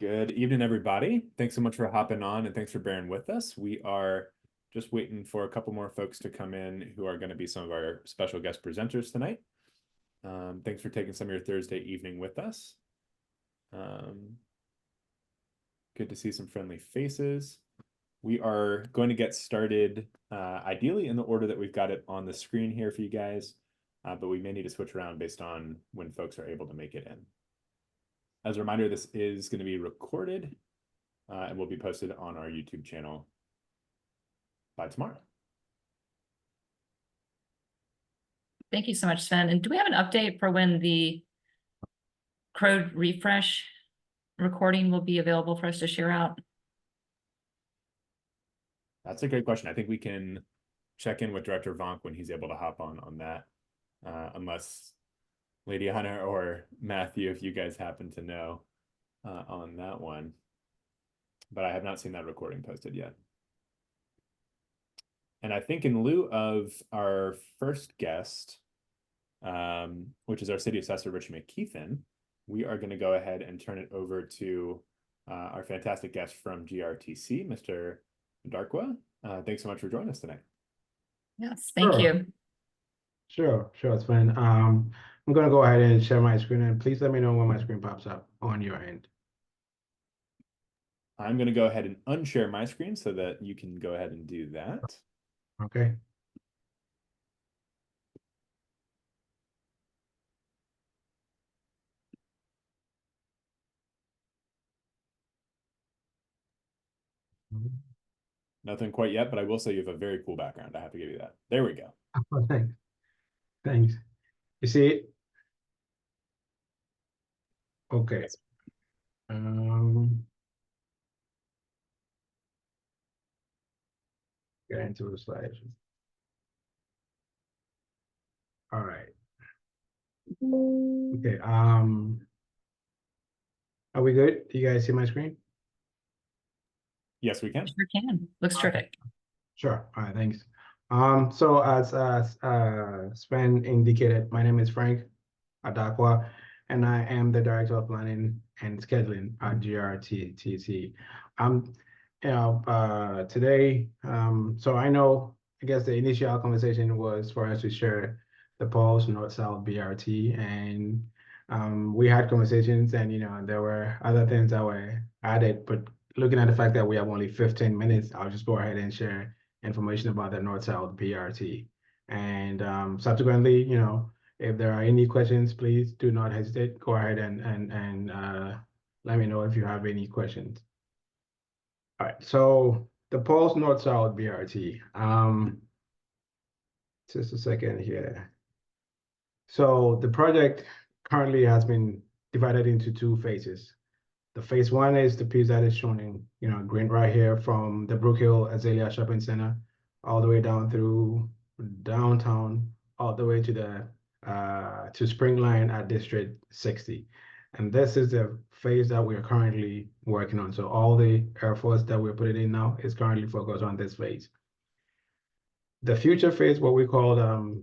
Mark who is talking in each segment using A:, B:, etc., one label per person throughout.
A: Good evening, everybody. Thanks so much for hopping on and thanks for bearing with us. We are just waiting for a couple more folks to come in who are going to be some of our special guest presenters tonight. Thanks for taking some of your Thursday evening with us. Good to see some friendly faces. We are going to get started ideally in the order that we've got it on the screen here for you guys, but we may need to switch around based on when folks are able to make it in. As a reminder, this is going to be recorded and will be posted on our YouTube channel by tomorrow.
B: Thank you so much, Sven. And do we have an update for when the Crowd refresh recording will be available for us to share out?
A: That's a great question. I think we can check in with Director Vonk when he's able to hop on that, unless Lady Hunter or Matthew, if you guys happen to know on that one. But I have not seen that recording posted yet. And I think in lieu of our first guest, which is our City Assessor, Richard McKeithen, we are going to go ahead and turn it over to our fantastic guest from GRTC, Mr. Darkwa. Thanks so much for joining us tonight.
B: Yes, thank you.
C: Sure, it's fine. I'm going to go ahead and share my screen, and please let me know when my screen pops up on your end.
A: I'm going to go ahead and unshare my screen so that you can go ahead and do that.
C: Okay.
A: Nothing quite yet, but I will say you have a very cool background. I have to give you that. There we go.
C: Oh, thanks. You see it? Okay. Get into the slides. All right. Okay. Are we good? Do you guys see my screen?
A: Yes, we can.
B: Sure can. Looks terrific.
C: Sure. All right. Thanks. So as Sven indicated, my name is Frank Adakwa, and I am the Director of Planning and Scheduling at GRTC. Today, so I guess the initial conversation was for us to share the Pulse North-South BRT, and we had conversations, and there were other things that were added, but looking at the fact that we have only 15 minutes, I'll just go ahead and share information about the North-South BRT. And subsequently, if there are any questions, please do not hesitate. Go ahead and let me know if you have any questions. All right, so the Pulse North-South BRT. Just a second here. So the project currently has been divided into two phases. The phase one is the piece that is shown in green right here, from the Brook Hill Azalea Shopping Center all the way down through downtown, all the way to the to Springline at District 60. And this is the phase that we are currently working on. So all the efforts that we're putting in now is currently focused on this phase. The future phase, what we call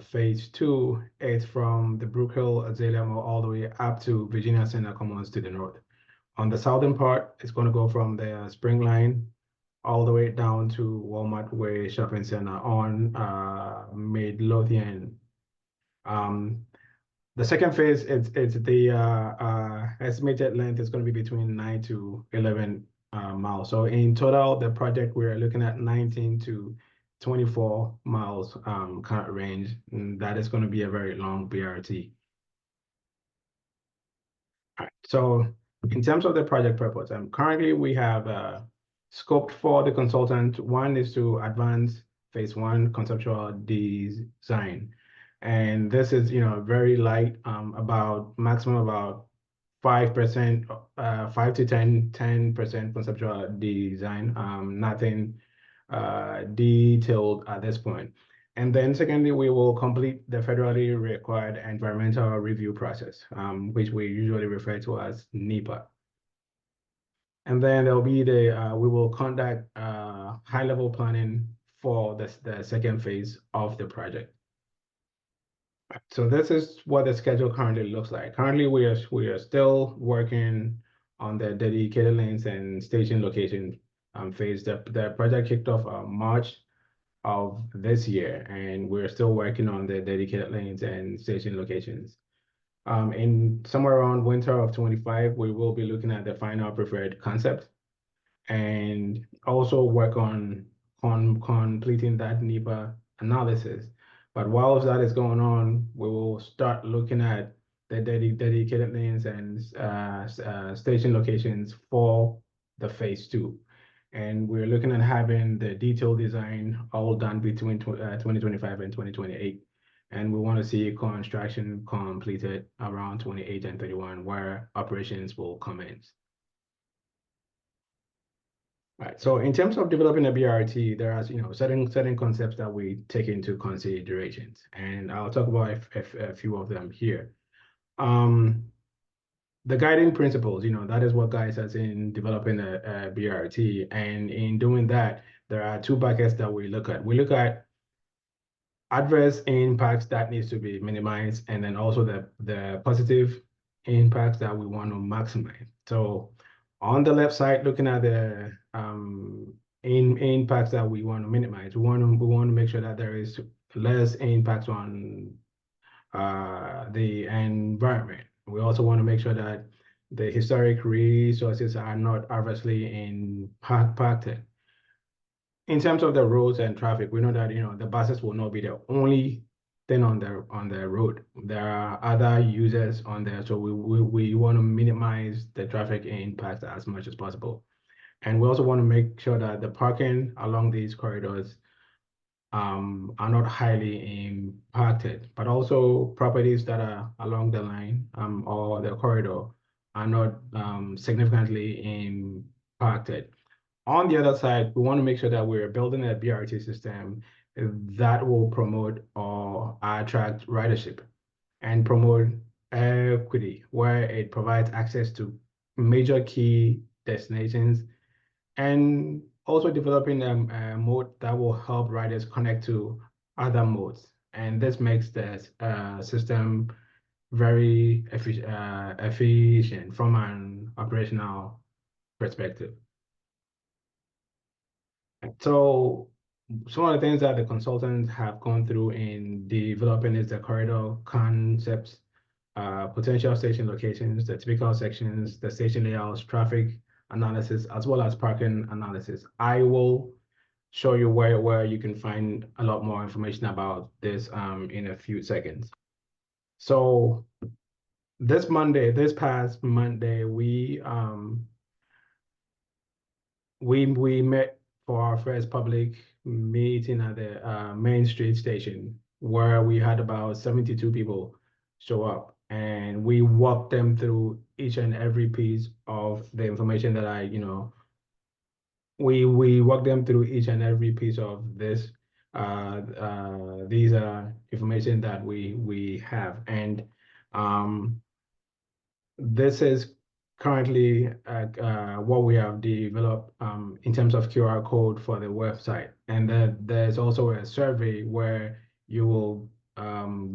C: phase two, is from the Brook Hill Azalea Mall all the way up to Virginia Center Commons to the north. On the southern part, it's going to go from the Springline all the way down to Walmart Way Shopping Center on Midlothian. The second phase, it's the estimated length is going to be between 9 to 11 miles. So in total, the project, we're looking at 19 to 24 miles current range, and that is going to be a very long BRT. All right, so in terms of the project purpose, currently we have scoped for the consultant. One is to advance phase one conceptual design. And this is, very light, about maximum about 5%, 5 to 10% conceptual design, nothing detailed at this point. And then secondly, we will complete the federally required environmental review process, which we usually refer to as NEPA. And then there'll be we will conduct high-level planning for the second phase of the project. So this is what the schedule currently looks like. Currently, we are still working on the dedicated lanes and station location phase. The project kicked off March of this year, and we're still working on the dedicated lanes and station locations. In somewhere around winter of 25, we will be looking at the final preferred concept and also work on completing that NEPA analysis. But while that is going on, we will start looking at the dedicated lanes and station locations for the phase 2. And we're looking at having the detailed design all done between 2025 and 2028. And we want to see construction completed around 28 and 31, where operations will commence. Right. So in terms of developing a BRT, there are certain concepts that we take into considerations, and I'll talk about a few of them here. The guiding principles, that is what guides us in developing a BRT, and in doing that, there are two buckets that we look at. We look at adverse impacts that needs to be minimized, and then also the positive impacts that we want to maximize. So on the left side, looking at the impacts that we want to minimize, we want to make sure that there is less impacts on the environment. We also want to make sure that the historic resources are not adversely impacted. In terms of the roads and traffic, we know that the buses will not be the only thing on the road. There are other users on there, so we want to minimize the traffic impact as much as possible. And we also want to make sure that the parking along these corridors are not highly impacted, but also properties that are along the line or the corridor are not significantly impacted. On the other side, we want to make sure that we're building a BRT system that will promote or attract ridership and promote equity, where it provides access to major key destinations, and also developing a mode that will help riders connect to other modes. And this makes the system very efficient from an operational perspective. So some of the things that the consultants have gone through in developing is the corridor concepts, potential station locations, the typical sections, the station layouts, traffic analysis, as well as parking analysis. I will show you where you can find a lot more information about this in a few seconds. So this past Monday, we met for our first public meeting at the Main Street station, where we had about 72 people show up, and we walked them through each and every piece of the information that we walked them through each and every piece of this. These are information that we have, and this is currently what we have developed in terms of QR code for the website. And then there's also a survey where you will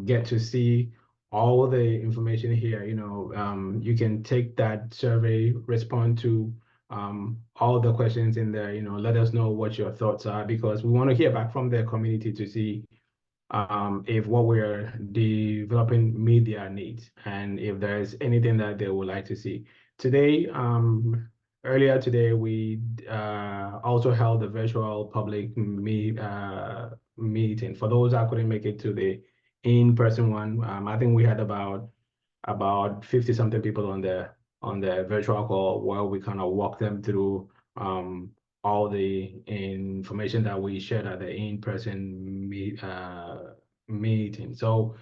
C: get to see all the information here. You can take that survey, respond to all the questions in there, let us know what your thoughts are, because we want to hear back from the community to see if what we're developing meet their needs, and if there's anything that they would like to see. Today, earlier today, we also held a virtual public meeting. For those that couldn't make it to the in-person one, I think we had about 50 something people on the virtual call, where we kind of walk them through all the information that we shared at the in-person meeting. So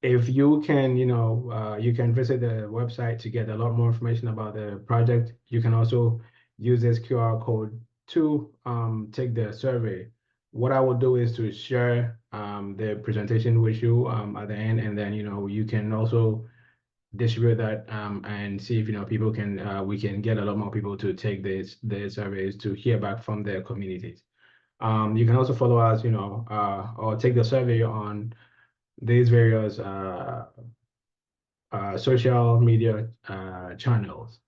C: if you can, you can visit the website to get a lot more information about the project. You can also use this QR code to take the survey. What I will do is to share the presentation with you at the end, and then you can also distribute that and see if people can we can get a lot more people to take the surveys to hear back from their communities. You can also follow us, or take the survey on these various social media channels.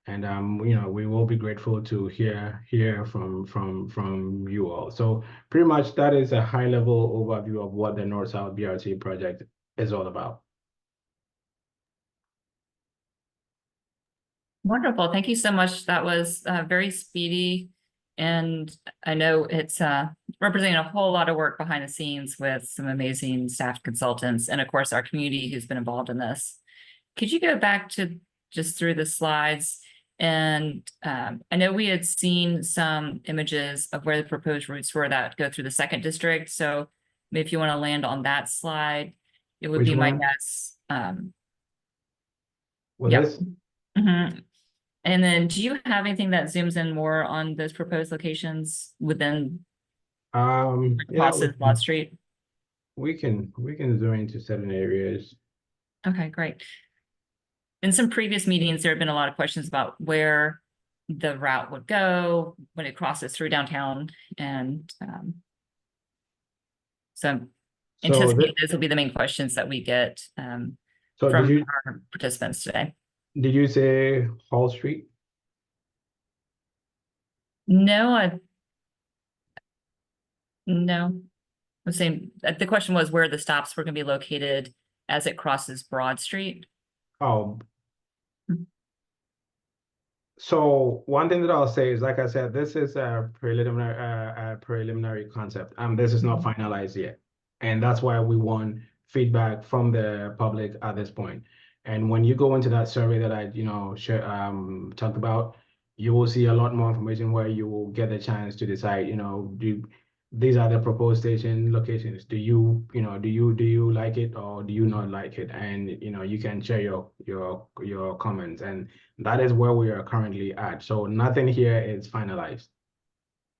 C: And we will be grateful to hear from you all. So pretty much that is a high level overview of what the North-South BRT project is all about.
B: Wonderful. Thank you so much. That was very speedy. And I know it's representing a whole lot of work behind the scenes with some amazing staff consultants and of course our community who's been involved in this. Could you go back to just through the slides? And I know we had seen some images of where the proposed routes were that go through the second district. So maybe if you want to land on that slide, it would
C: Which
B: be my
C: one?
B: guess.
C: Well,
B: Yeah.
C: this
B: Mhm. And then do you have anything that zooms in more on those proposed locations within
C: yeah,
B: Boston Lot Street?
C: we can zoom into certain areas.
B: Okay, great. In some previous meetings, there have been a lot of questions about where the route would go when it crosses through downtown. And so
C: So
B: anticipate those will be the main questions that we get
C: so
B: from our participants today.
C: did you say Hall Street?
B: No, no. I'm saying the question was where the stops were going to be located as it crosses Broad Street.
C: Oh.
B: Mhm.
C: So one thing that I'll say is, like I said, this is a preliminary concept. This is not finalized yet. And that's why we want feedback from the public at this point. And when you go into that survey that I, talked about, you will see a lot more information where you will get the chance to decide, these are the proposed station locations. Do you like it or do you not like it? And you can share your comments. And that is where we are currently at. So nothing here is finalized.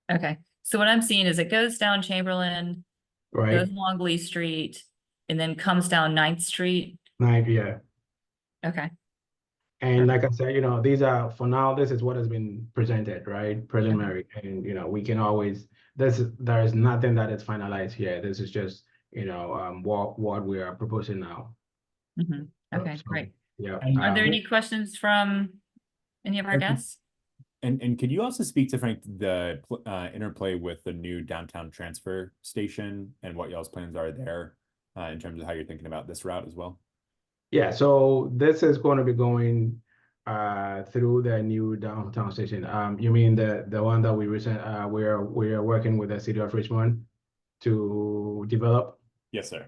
B: Okay, so what I'm seeing is it goes down Chamberlain,
C: Right?
B: goes along Lee Street, and then comes down 9th Street.
C: Yeah.
B: Okay.
C: And like I said, these are, for now, this is what has been presented, right? Preliminary. And, we can always, there is nothing that is finalized here. This is just, what we are proposing now.
B: Mhm. Okay,
C: So,
B: great.
C: yeah.
B: Are there any questions from any of our guests?
A: And could you also speak to, Frank, the interplay with the new downtown transfer station and what y'all's plans are there in terms of how you're thinking about this route as well?
C: Yeah, so this is going to be going through the new downtown station. You mean the one that we're working with the city of Richmond to develop?
A: Yes, sir.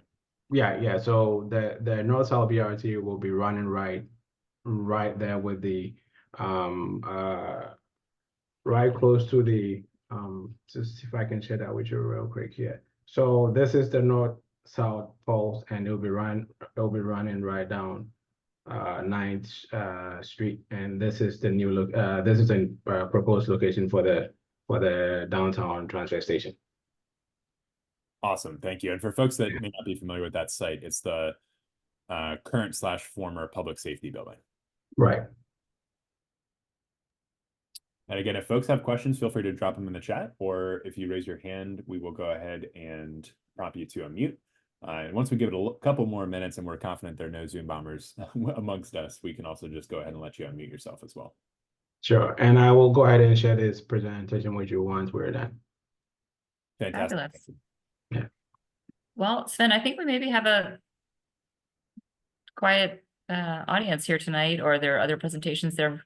C: Yeah. So the North-South BRT will be running right there with the right close to the just see if I can share that with you real quick here. So this is the North-South pulse, and it'll be running right down 9th Street, and this is the new look. This is a proposed location for the downtown transfer station.
A: Awesome, thank you. And for folks that may not be familiar with that site, it's the current/former public safety building.
C: Right.
A: And again, if folks have questions, feel free to drop them in the chat, or if you raise your hand, we will go ahead and prompt you to unmute. And once we give it a couple more minutes and we're confident there are no Zoom bombers amongst us, we can also just go ahead and let you unmute yourself as well.
C: Sure, and I will go ahead and share this presentation with you once we're done.
A: Fantastic.
B: Fabulous.
C: Yeah.
B: Well, Sven, I think we maybe have a quiet audience here tonight, or there are other presentations they're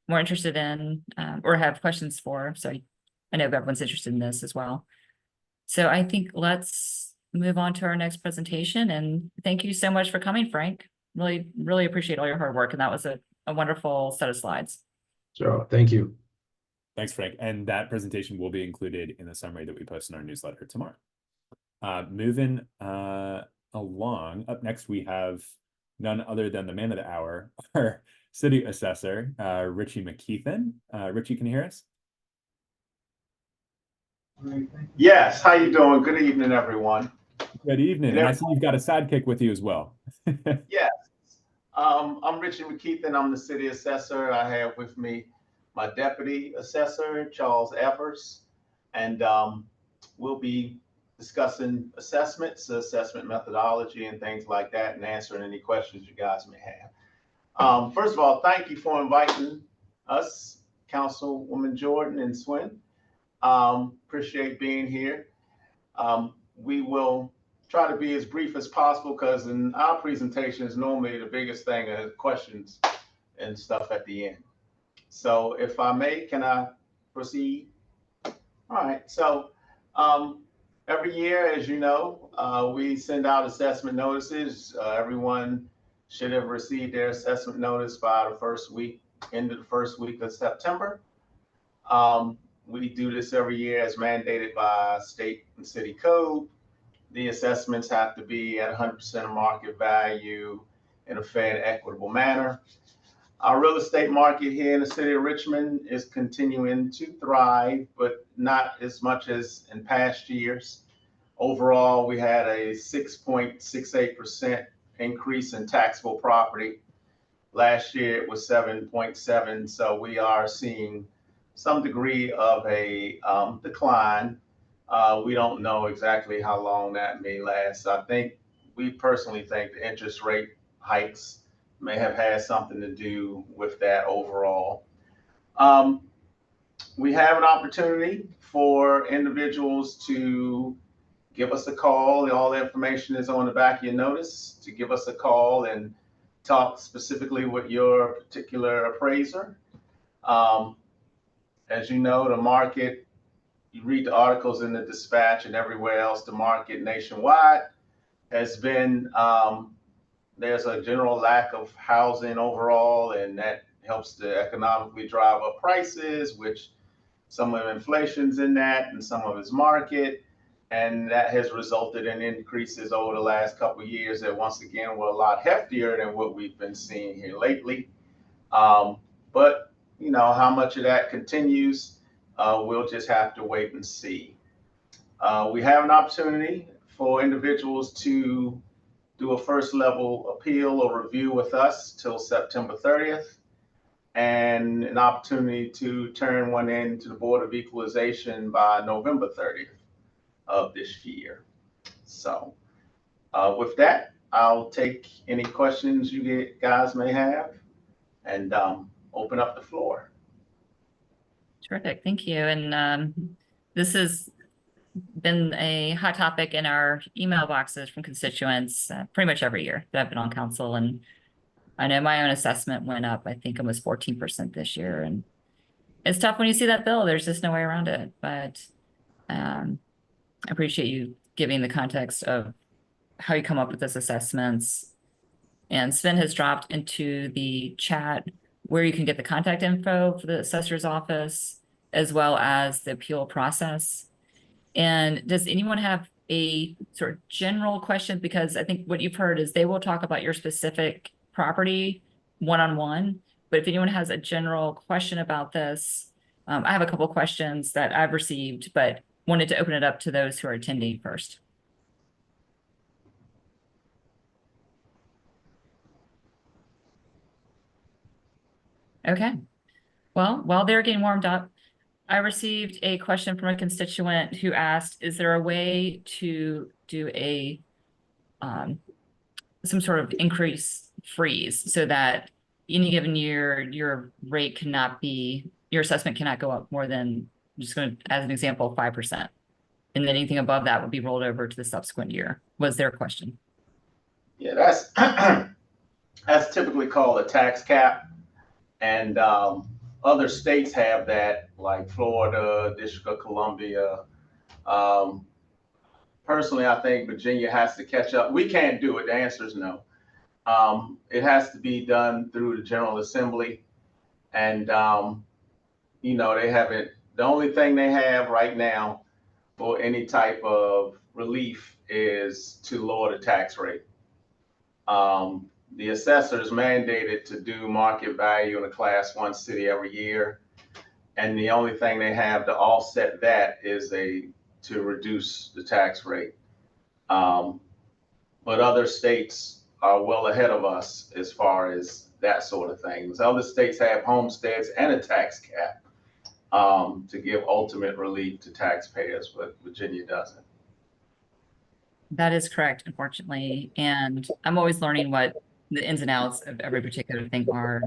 B: more interested in or have questions for. So I know everyone's interested in this as well. So I think let's move on to our next presentation. And thank you so much for coming, Frank. Really, really appreciate all your hard work. And that was a wonderful set of slides.
C: Sure, thank you.
A: Thanks, Frank. And that presentation will be included in the summary that we post in our newsletter tomorrow. Moving along, up next we have none other than the man of the hour, our city assessor, Richie McKeithen. Richie, can you hear us?
D: Yes, how you doing? Good evening, everyone.
A: Good evening. And I see you've got a sidekick with you as well.
D: Yes, I'm Richie McKeithen. I'm the city assessor. I have with me my deputy assessor, Charles Evers, and we'll be discussing assessments, assessment methodology, and things like that, and answering any questions you guys may have. First of all, thank you for inviting us, Councilwoman Jordan and Swin. Appreciate being here. We will try to be as brief as possible because in our presentation is normally the biggest thing is questions and stuff at the end. So if I may, can I proceed? All right, so every year, as you know, we send out assessment notices. Everyone should have received their assessment notice by the first week, end of the first week of September. We do this every year as mandated by state and city code. The assessments have to be at 100% of market value in a fair and equitable manner. Our real estate market here in the city of Richmond is continuing to thrive, but not as much as in past years. Overall, we had a 6.68% increase in taxable property. Last year it was 7.7, so we are seeing some degree of a decline. We don't know exactly how long that may last. We personally think the interest rate hikes may have had something to do with that overall. We have an opportunity for individuals to give us a call. All the information is on the back of your notice, to give us a call and talk specifically with your particular appraiser. As you know, the market, you read the articles in the Dispatch and everywhere else, the market nationwide has been, there's a general lack of housing overall, and that helps to economically drive up prices, which some of inflation's in that and some of it's market. And that has resulted in increases over the last couple of years that once again were a lot heftier than what we've been seeing here lately. But you know, how much of that continues, we'll just have to wait and see. We have an opportunity for individuals to do a first level appeal or review with us till September 30th, and an opportunity to turn one in to the Board of Equalization by November 30th of this year. So with that, I'll take any questions you guys may have and open up the floor.
B: Terrific, thank you. And this has been a hot topic in our email boxes from constituents pretty much every year that I've been on council. And I know my own assessment went up, I think it was 14% this year. And it's tough when you see that bill, there's just no way around it. But I appreciate you giving the context of how you come up with those assessments. And Sven has dropped into the chat where you can get the contact info for the assessor's office, as well as the appeal process. And does anyone have a sort of general question? Because I think what you've heard is they will talk about your specific property one-on-one, but if anyone has a general question about this, I have a couple of questions that I've received, but wanted to open it up to those who are attending first. Okay, well, while they're getting warmed up, I received a question from a constituent who asked, is there a way to do a some sort of increase freeze so that any given year your rate cannot be, your assessment cannot go up more than, I'm just going to, as an example, 5%. And then anything above that would be rolled over to the subsequent year, was their question.
D: Yeah, that's that's typically called a tax cap. And other states have that, like Florida, District of Columbia. Personally, I think Virginia has to catch up. We can't do it. The answer is no. It has to be done through the General Assembly. And, you know, they haven't, the only thing they have right now for any type of relief is to lower the tax rate. The assessor is mandated to do market value in a Class 1 city every year. And the only thing they have to offset that is to reduce the tax rate. But other states are well ahead of us as far as that sort of thing. Other states have homesteads and a tax cap to give ultimate relief to taxpayers, but Virginia doesn't.
B: That is correct, unfortunately. And I'm always learning what the ins and outs of every particular thing are.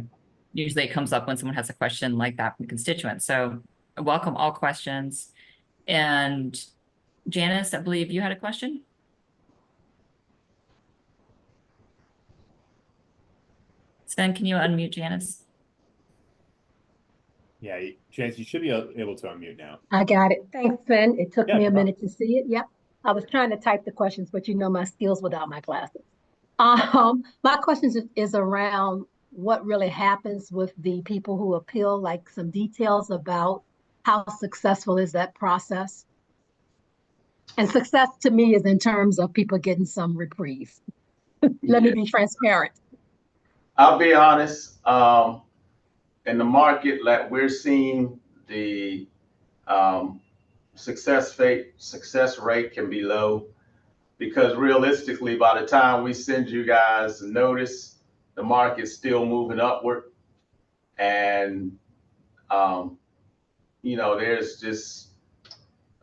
B: usually it comes up when someone has a question like that from constituents. So I welcome all questions. And Janice, I believe you had a question? Sven, can you unmute Janice?
A: Yeah, Chance, you should be able to unmute now.
E: I got it. Thanks, Sven. It took
A: Yeah,
E: me
A: no
E: a
A: problem.
E: minute to see it. Yep. I was trying to type the questions, but you know my skills without my glasses. My questions is around what really happens with the people who appeal, like some details about how successful is that process. And success to me is in terms of people getting some reprieve. Let me be transparent.
D: I'll be honest, in the market, like we're seeing the success rate can be low, because realistically, by the time we send you guys a notice, the market's still moving upward. And, you know, there's just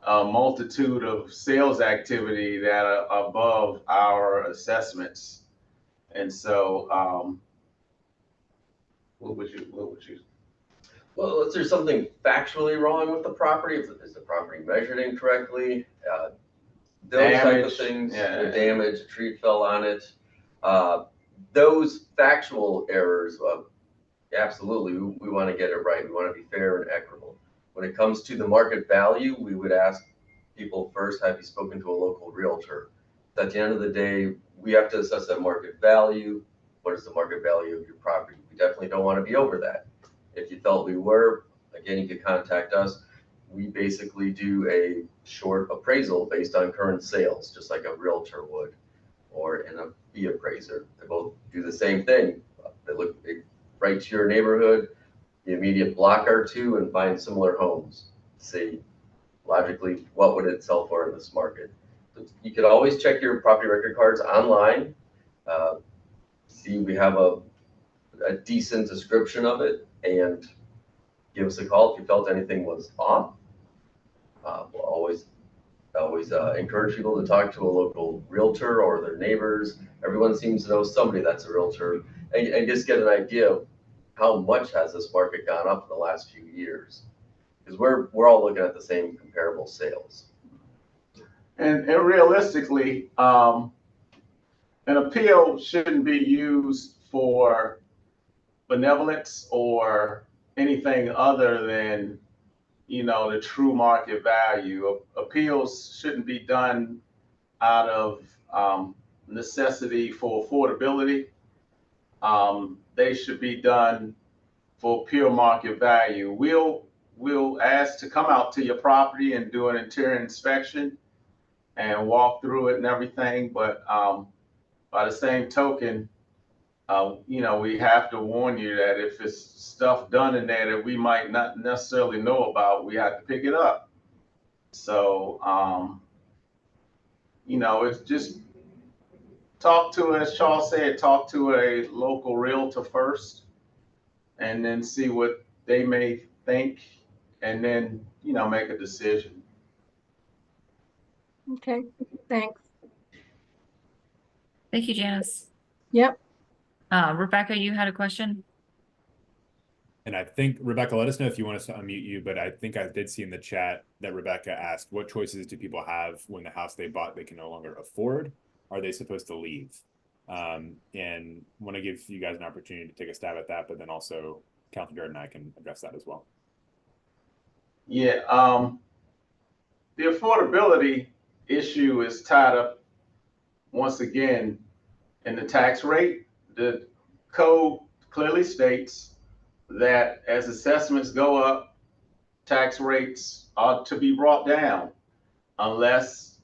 D: a multitude of sales activity that are above our assessments. And so, what would you?
F: Well, is there something factually wrong with the property? Is the property measured incorrectly? Those type
D: Damage,
F: of things,
D: yeah.
F: damage, a tree fell on it. Those factual errors, absolutely, we want to get it right. We want to be fair and equitable. When it comes to the market value, we would ask people first, have you spoken to a local realtor? At the end of the day, we have to assess that market value. What is the market value of your property? We definitely don't want to be over that. If you felt we were, again, you could contact us. We basically do a short appraisal based on current sales, just like a realtor would, or in a fee appraiser. They both do the same thing. They look right to your neighborhood, the immediate block or two, and find similar homes. See, logically, what would it sell for in this market? So you could always check your property record cards online. See, we have a decent description of it, and give us a call if you felt anything was off. We'll always encourage people to talk to a local realtor or their neighbors. Everyone seems to know somebody that's a realtor, and just get an idea of how much has this market gone up in the last few years, because we're all looking at the same comparable sales.
D: And realistically, an appeal shouldn't be used for benevolence or anything other than, you know, the true market value. Appeals shouldn't be done out of necessity for affordability. They should be done for pure market value. We'll ask to come out to your property and do an interior inspection and walk through it and everything, but by the same token, you know, we have to warn you that if it's stuff done in there that we might not necessarily know about, we have to pick it up. So, you know, it's just talk to, as Charles said, talk to a local realtor first, and then see what they may think, and then, you know, make a decision.
E: Okay, thanks.
B: Thank you, Janice.
E: Yep.
B: Rebecca, you had a question?
A: And I think, Rebecca, let us know if you want us to unmute you, but I think I did see in the chat that Rebecca asked, what choices do people have when the house they bought they can no longer afford? Are they supposed to leave? And want to give you guys an opportunity to take a stab at that, but then also Counselor Jordan and I can address that as well.
D: Yeah, the affordability issue is tied up once again in the tax rate. The code clearly states that as assessments go up, tax rates are to be brought down unless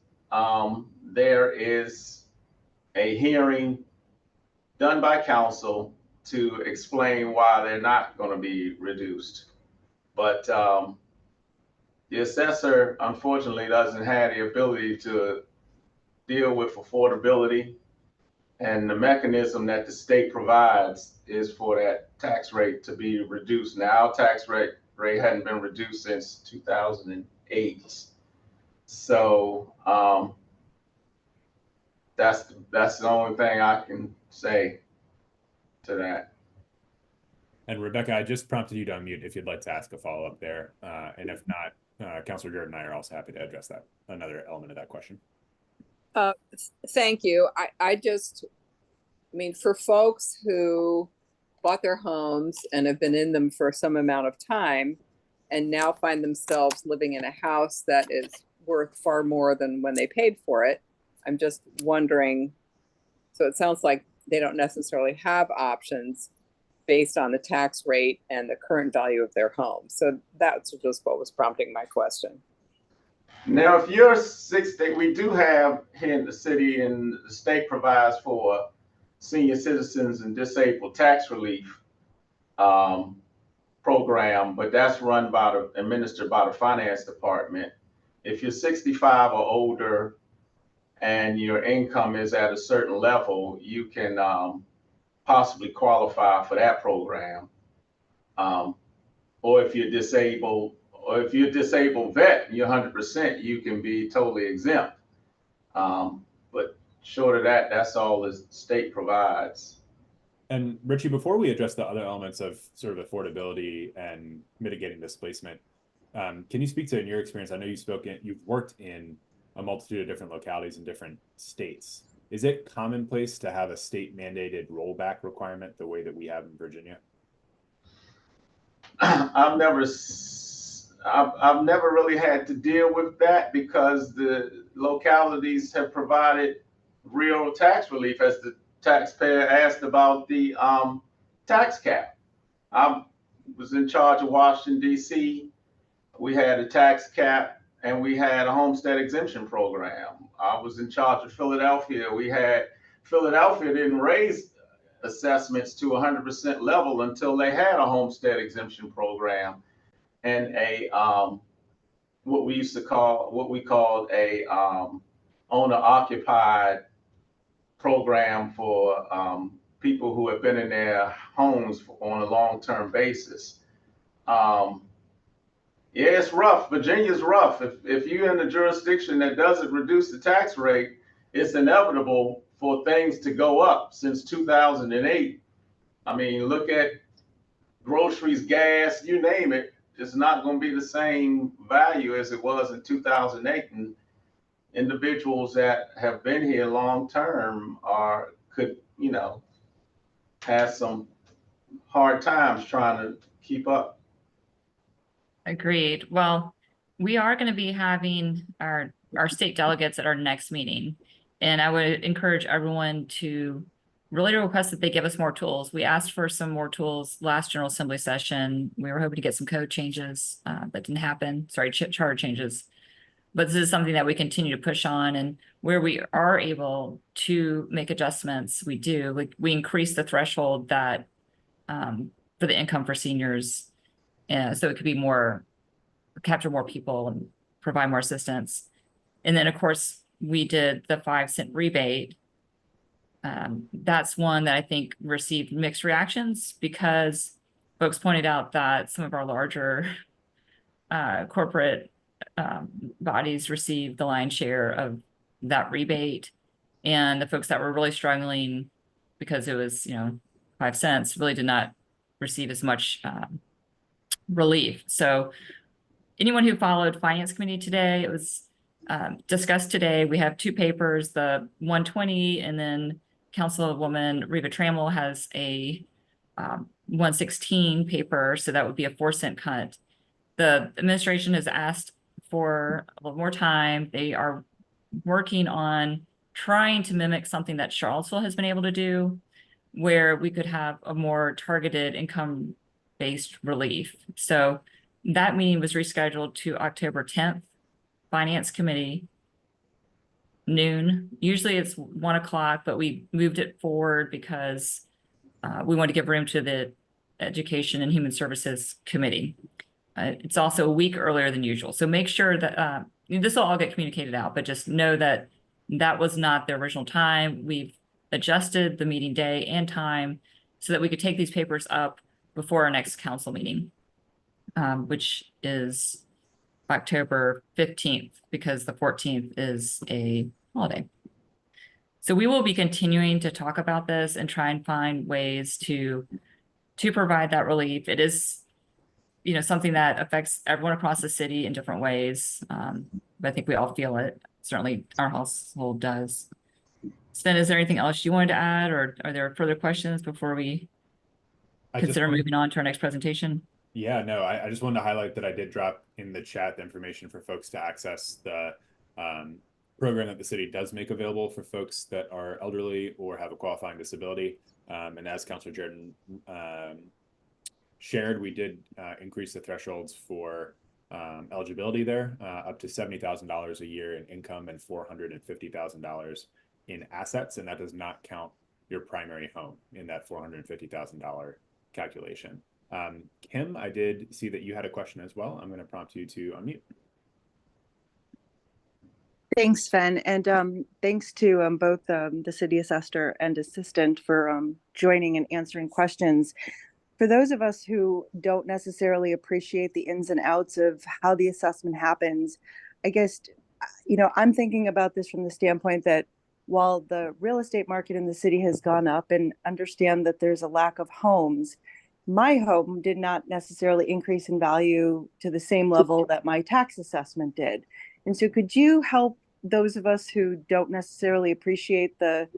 D: there is a hearing done by council to explain why they're not going to be reduced. But the assessor, unfortunately, doesn't have the ability to deal with affordability. And the mechanism that the state provides is for that tax rate to be reduced. Now, our tax rate hadn't been reduced since 2008. So that's the only thing I can say to that.
A: And Rebecca, I just prompted you to unmute if you'd like to ask a follow-up there. And if not, Councilor Jordan and I are also happy to address that, another element of that question.
G: Thank you. I mean, for folks who bought their homes and have been in them for some amount of time and now find themselves living in a house that is worth far more than when they paid for it, I'm just wondering, so it sounds like they don't necessarily have options based on the tax rate and the current value of their home. So that's just what was prompting my question.
D: Now, if you're 60, we do have here in the city, and the state provides for senior citizens and disabled tax relief program, but that's administered by the finance department. If you're 65 or older and your income is at a certain level, you can possibly qualify for that program. Or if you're disabled, or if you're a disabled vet, you're 100%, you can be totally exempt. But short of that, that's all the state provides.
A: And Richie, before we address the other elements of sort of affordability and mitigating displacement, can you speak to, in your experience, I know you've worked in a multitude of different localities in different states. Is it commonplace to have a state mandated rollback requirement the way that we have in Virginia?
D: I've never really had to deal with that because the localities have provided real tax relief. As the taxpayer asked about the tax cap, I was in charge of Washington, D.C. We had a tax cap and we had a homestead exemption program. I was in charge of Philadelphia. Philadelphia didn't raise assessments to 100% level until they had a homestead exemption program and a what we called a owner occupied program for people who have been in their homes on a long-term basis. Yeah, it's rough. Virginia's rough. If you're in a jurisdiction that doesn't reduce the tax rate, it's inevitable for things to go up. Since 2008, I mean, look at groceries, gas, you name it. It's not going to be the same value as it was in 2008. And individuals that have been here long term could have some hard times trying to keep up.
B: Agreed. Well, we are going to be having our state delegates at our next meeting. And I would encourage everyone to really request that they give us more tools. We asked for some more tools last General Assembly session. We were hoping to get some code changes. That didn't happen. Sorry, charter changes. But this is something that we continue to push on, and where we are able to make adjustments, we do. Like, we increase the threshold that for the income for seniors, so it could be capture more people and provide more assistance. And then, of course, we did the 5-cent rebate. That's one that I think received mixed reactions because folks pointed out that some of our larger corporate bodies received the lion's share of that rebate, and the folks that were really struggling because it was 5 cents really did not receive as much relief. So anyone who followed Finance Committee today, it was discussed today. We have 2 papers, the 120, and then Councilwoman Reva Trammell has a 116 paper, so that would be a 4-cent cut. The administration has asked for a little more time. They are working on trying to mimic something that Charlottesville has been able to do, where we could have a more targeted income-based relief. So that meeting was rescheduled to October 10th, Finance Committee, noon. Usually it's 1 o'clock, but we moved it forward because we want to give room to the Education and Human Services Committee. It's also a week earlier than usual. So make sure that this will all get communicated out, but just know that that was not the original time. We've adjusted the meeting day and time so that we could take these papers up before our next council meeting, which is October 15th, because the 14th is a holiday. So we will be continuing to talk about this and try and find ways to to provide that relief. It is, you know, something that affects everyone across the city in different ways. But I think we all feel it. Certainly our household does. Sven, is there anything else you wanted to add, or are there further questions before we consider moving on to our next presentation?
A: Yeah, no, I just wanted to highlight that I did drop in the chat the information for folks to access the program that the city does make available for folks that are elderly or have a qualifying disability. And as Councilor Jordan shared, we did increase the thresholds for eligibility there up to $70,000 a year in income and $450,000 in assets. And that does not count your primary home in that $450,000 calculation. Kim, I did see that you had a question as well. I'm going to prompt you to unmute.
H: Thanks, Sven, and thanks to both the city assessor and assistant for joining and answering questions. For those of us who don't necessarily appreciate the ins and outs of how the assessment happens, I guess, you know, I'm thinking about this from the standpoint that while the real estate market in the city has gone up and understand that there's a lack of homes, my home did not necessarily increase in value to the same level that my tax assessment did. And so could you help those of us who don't necessarily appreciate the,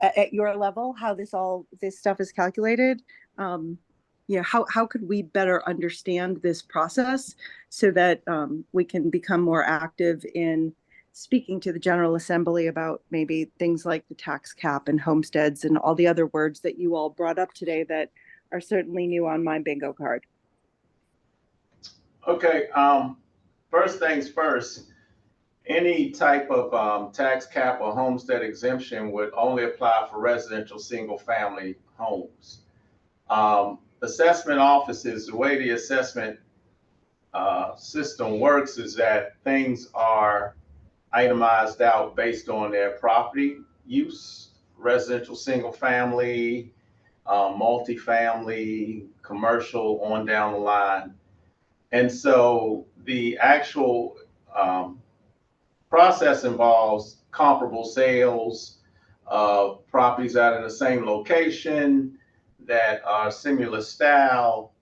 H: at your level, how this stuff is calculated? You know, how could we better understand this process so that we can become more active in speaking to the General Assembly about maybe things like the tax cap and homesteads and all the other words that you all brought up today that are certainly new on my bingo card?
D: Okay, first things first, any type of tax cap or homestead exemption would only apply for residential single family homes. Assessment offices, the way the assessment system works is that things are itemized out based on their property use, residential single family, multifamily, commercial, on down the line. And so the actual process involves comparable sales of properties that are in the same location, that are similar style,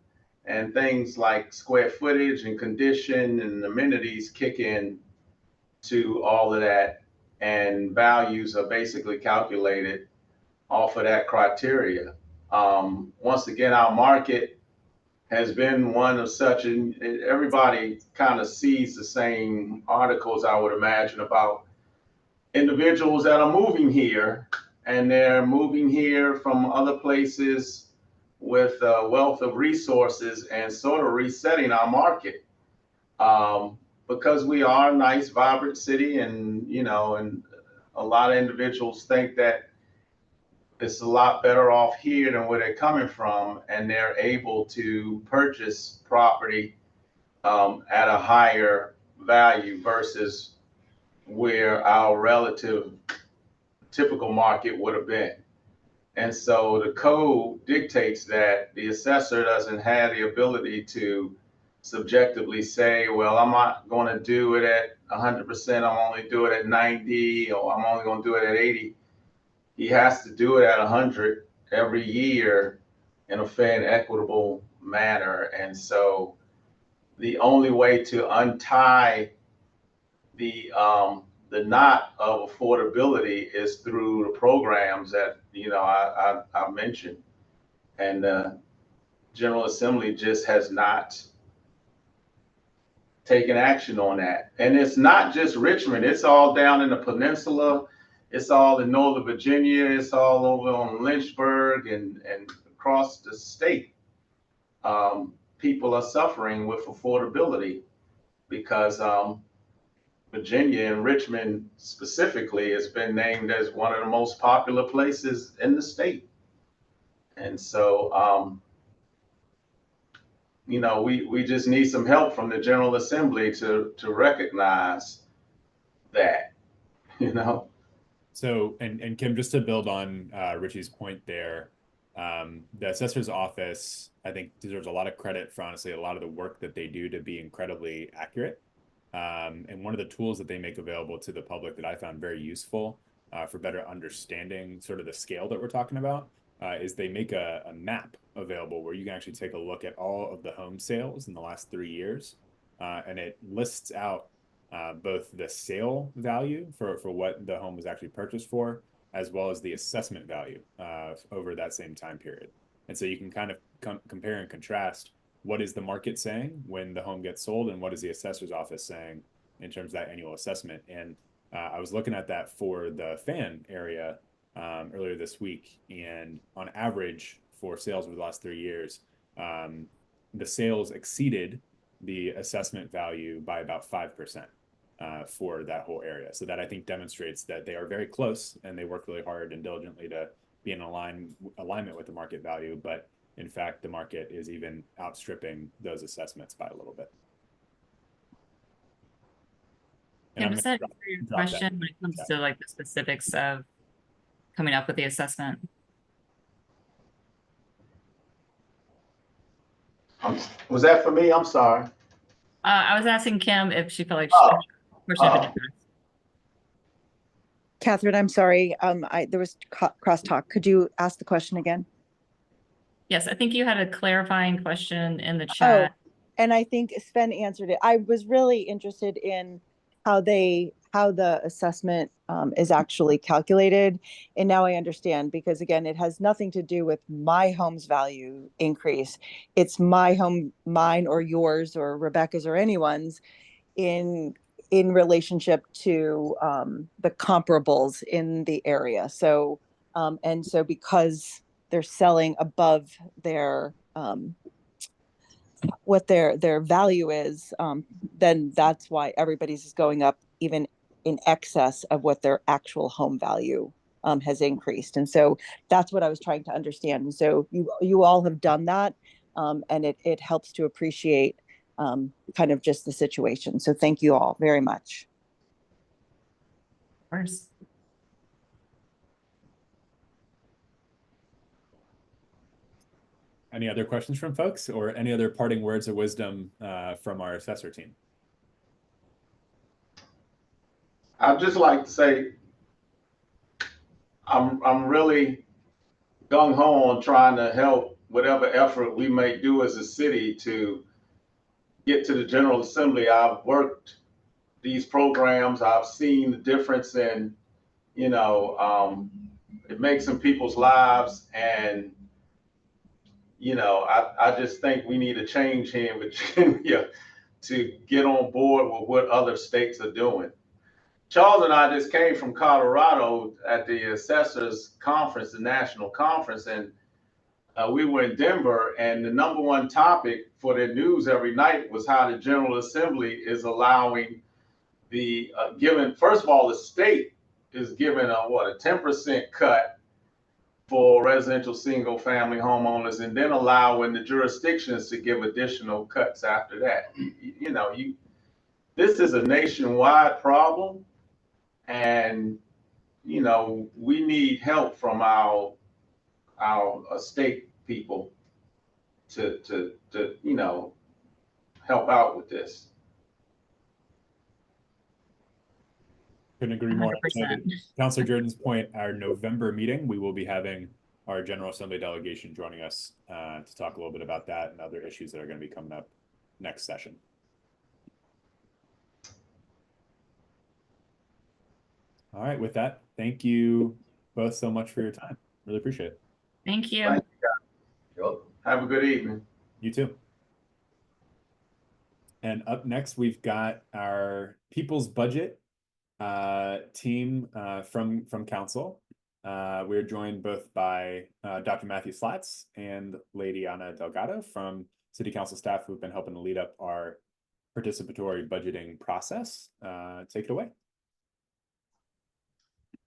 D: and things like square footage and condition and amenities kick in to all of that. And values are basically calculated off of that criteria. Once again, our market has been one of such, and everybody kind of sees the same articles, I would imagine, about individuals that are moving here, and they're moving here from other places with a wealth of resources and sort of resetting our market. Because we are a nice, vibrant city, and, you know, and a lot of individuals think that it's a lot better off here than where they're coming from, and they're able to purchase property at a higher value versus where our relative typical market would have been. And so the code dictates that the assessor doesn't have the ability to subjectively say, well, I'm not going to do it at 100%, I'm only do it at 90, or I'm only going to do it at 80. He has to do it at 100 every year in a fair and equitable manner. And so the only way to untie the knot of affordability is through the programs that, you know, I mentioned. And the General Assembly just has not taken action on that. And it's not just Richmond, it's all down in the peninsula. It's all in Northern Virginia. It's all over on Lynchburg and across the state. People are suffering with affordability because Virginia and Richmond specifically has been named as one of the most popular places in the state. And so, you know, we just need some help from the General Assembly to recognize that, you know.
A: So, and Kim, just to build on Richie's point there, the assessor's office, I think, deserves a lot of credit for, honestly, a lot of the work that they do to be incredibly accurate. And one of the tools that they make available to the public that I found very useful for better understanding sort of the scale that we're talking about is they make a map available where you can actually take a look at all of the home sales in the last 3 years. And it lists out both the sale value for what the home was actually purchased for, as well as the assessment value over that same time period. And so you can kind of compare and contrast what is the market saying when the home gets sold and what is the assessor's office saying in terms of that annual assessment. And I was looking at that for the fan area earlier this week, and on average for sales over the last 3 years, the sales exceeded the assessment value by about 5% for that whole area. So that, I think, demonstrates that they are very close and they work really hard and diligently to be in alignment with the market value. But in fact, the market is even outstripping those assessments by a little bit.
B: And does that answer your question when it comes to like the specifics of coming up with the assessment?
D: Was that for me? I'm sorry.
B: I was asking Kim if she felt like
H: Catherine, I'm sorry. There was crosstalk. Could you ask the question again?
B: Yes, I think you had a clarifying question in the chat.
H: Oh, and I think Sven answered it. I was really interested in how the assessment is actually calculated. And now I understand, because again, it has nothing to do with my home's value increase. It's my home, mine or yours or Rebecca's or anyone's in relationship to the comparables in the area. So, and so because they're selling above their what their value is, then that's why everybody's is going up even in excess of what their actual home value has increased. And so that's what I was trying to understand. And so you all have done that, and it helps to appreciate kind of just the situation. So thank you all very much.
B: Of course.
A: Any other questions from folks, or any other parting words of wisdom from our assessor team?
D: I'd just like to say I'm really gung-ho on trying to help whatever effort we may do as a city to get to the General Assembly. I've worked these programs. I've seen the difference in, it makes in people's lives. And, I just think we need a change here in Virginia to get on board with what other states are doing. Charles and I just came from Colorado at the Assessors Conference, the national conference, and we were in Denver, and the #1 topic for their news every night was how the General Assembly is allowing the first of all, the state is giving a 10% cut for residential single family homeowners, and then allowing the jurisdictions to give additional cuts after that. This is a nationwide problem, and we need help from our state people to help out with this.
A: Couldn't agree more.
B: 100%.
A: Councilor Jordan's point, our November meeting, we will be having our General Assembly delegation joining us to talk a little bit about that and other issues that are going to be coming up next session. All right, with that, thank you both so much for your time. Really appreciate it.
B: Thank you.
D: Thank you. Have a good evening.
A: You too. And up next, we've got our People's Budget team from council. We're joined both by Dr. Matthew Slatz and Lady Ana Delgado from City Council staff, who've been helping to lead up our participatory budgeting process. Take it away.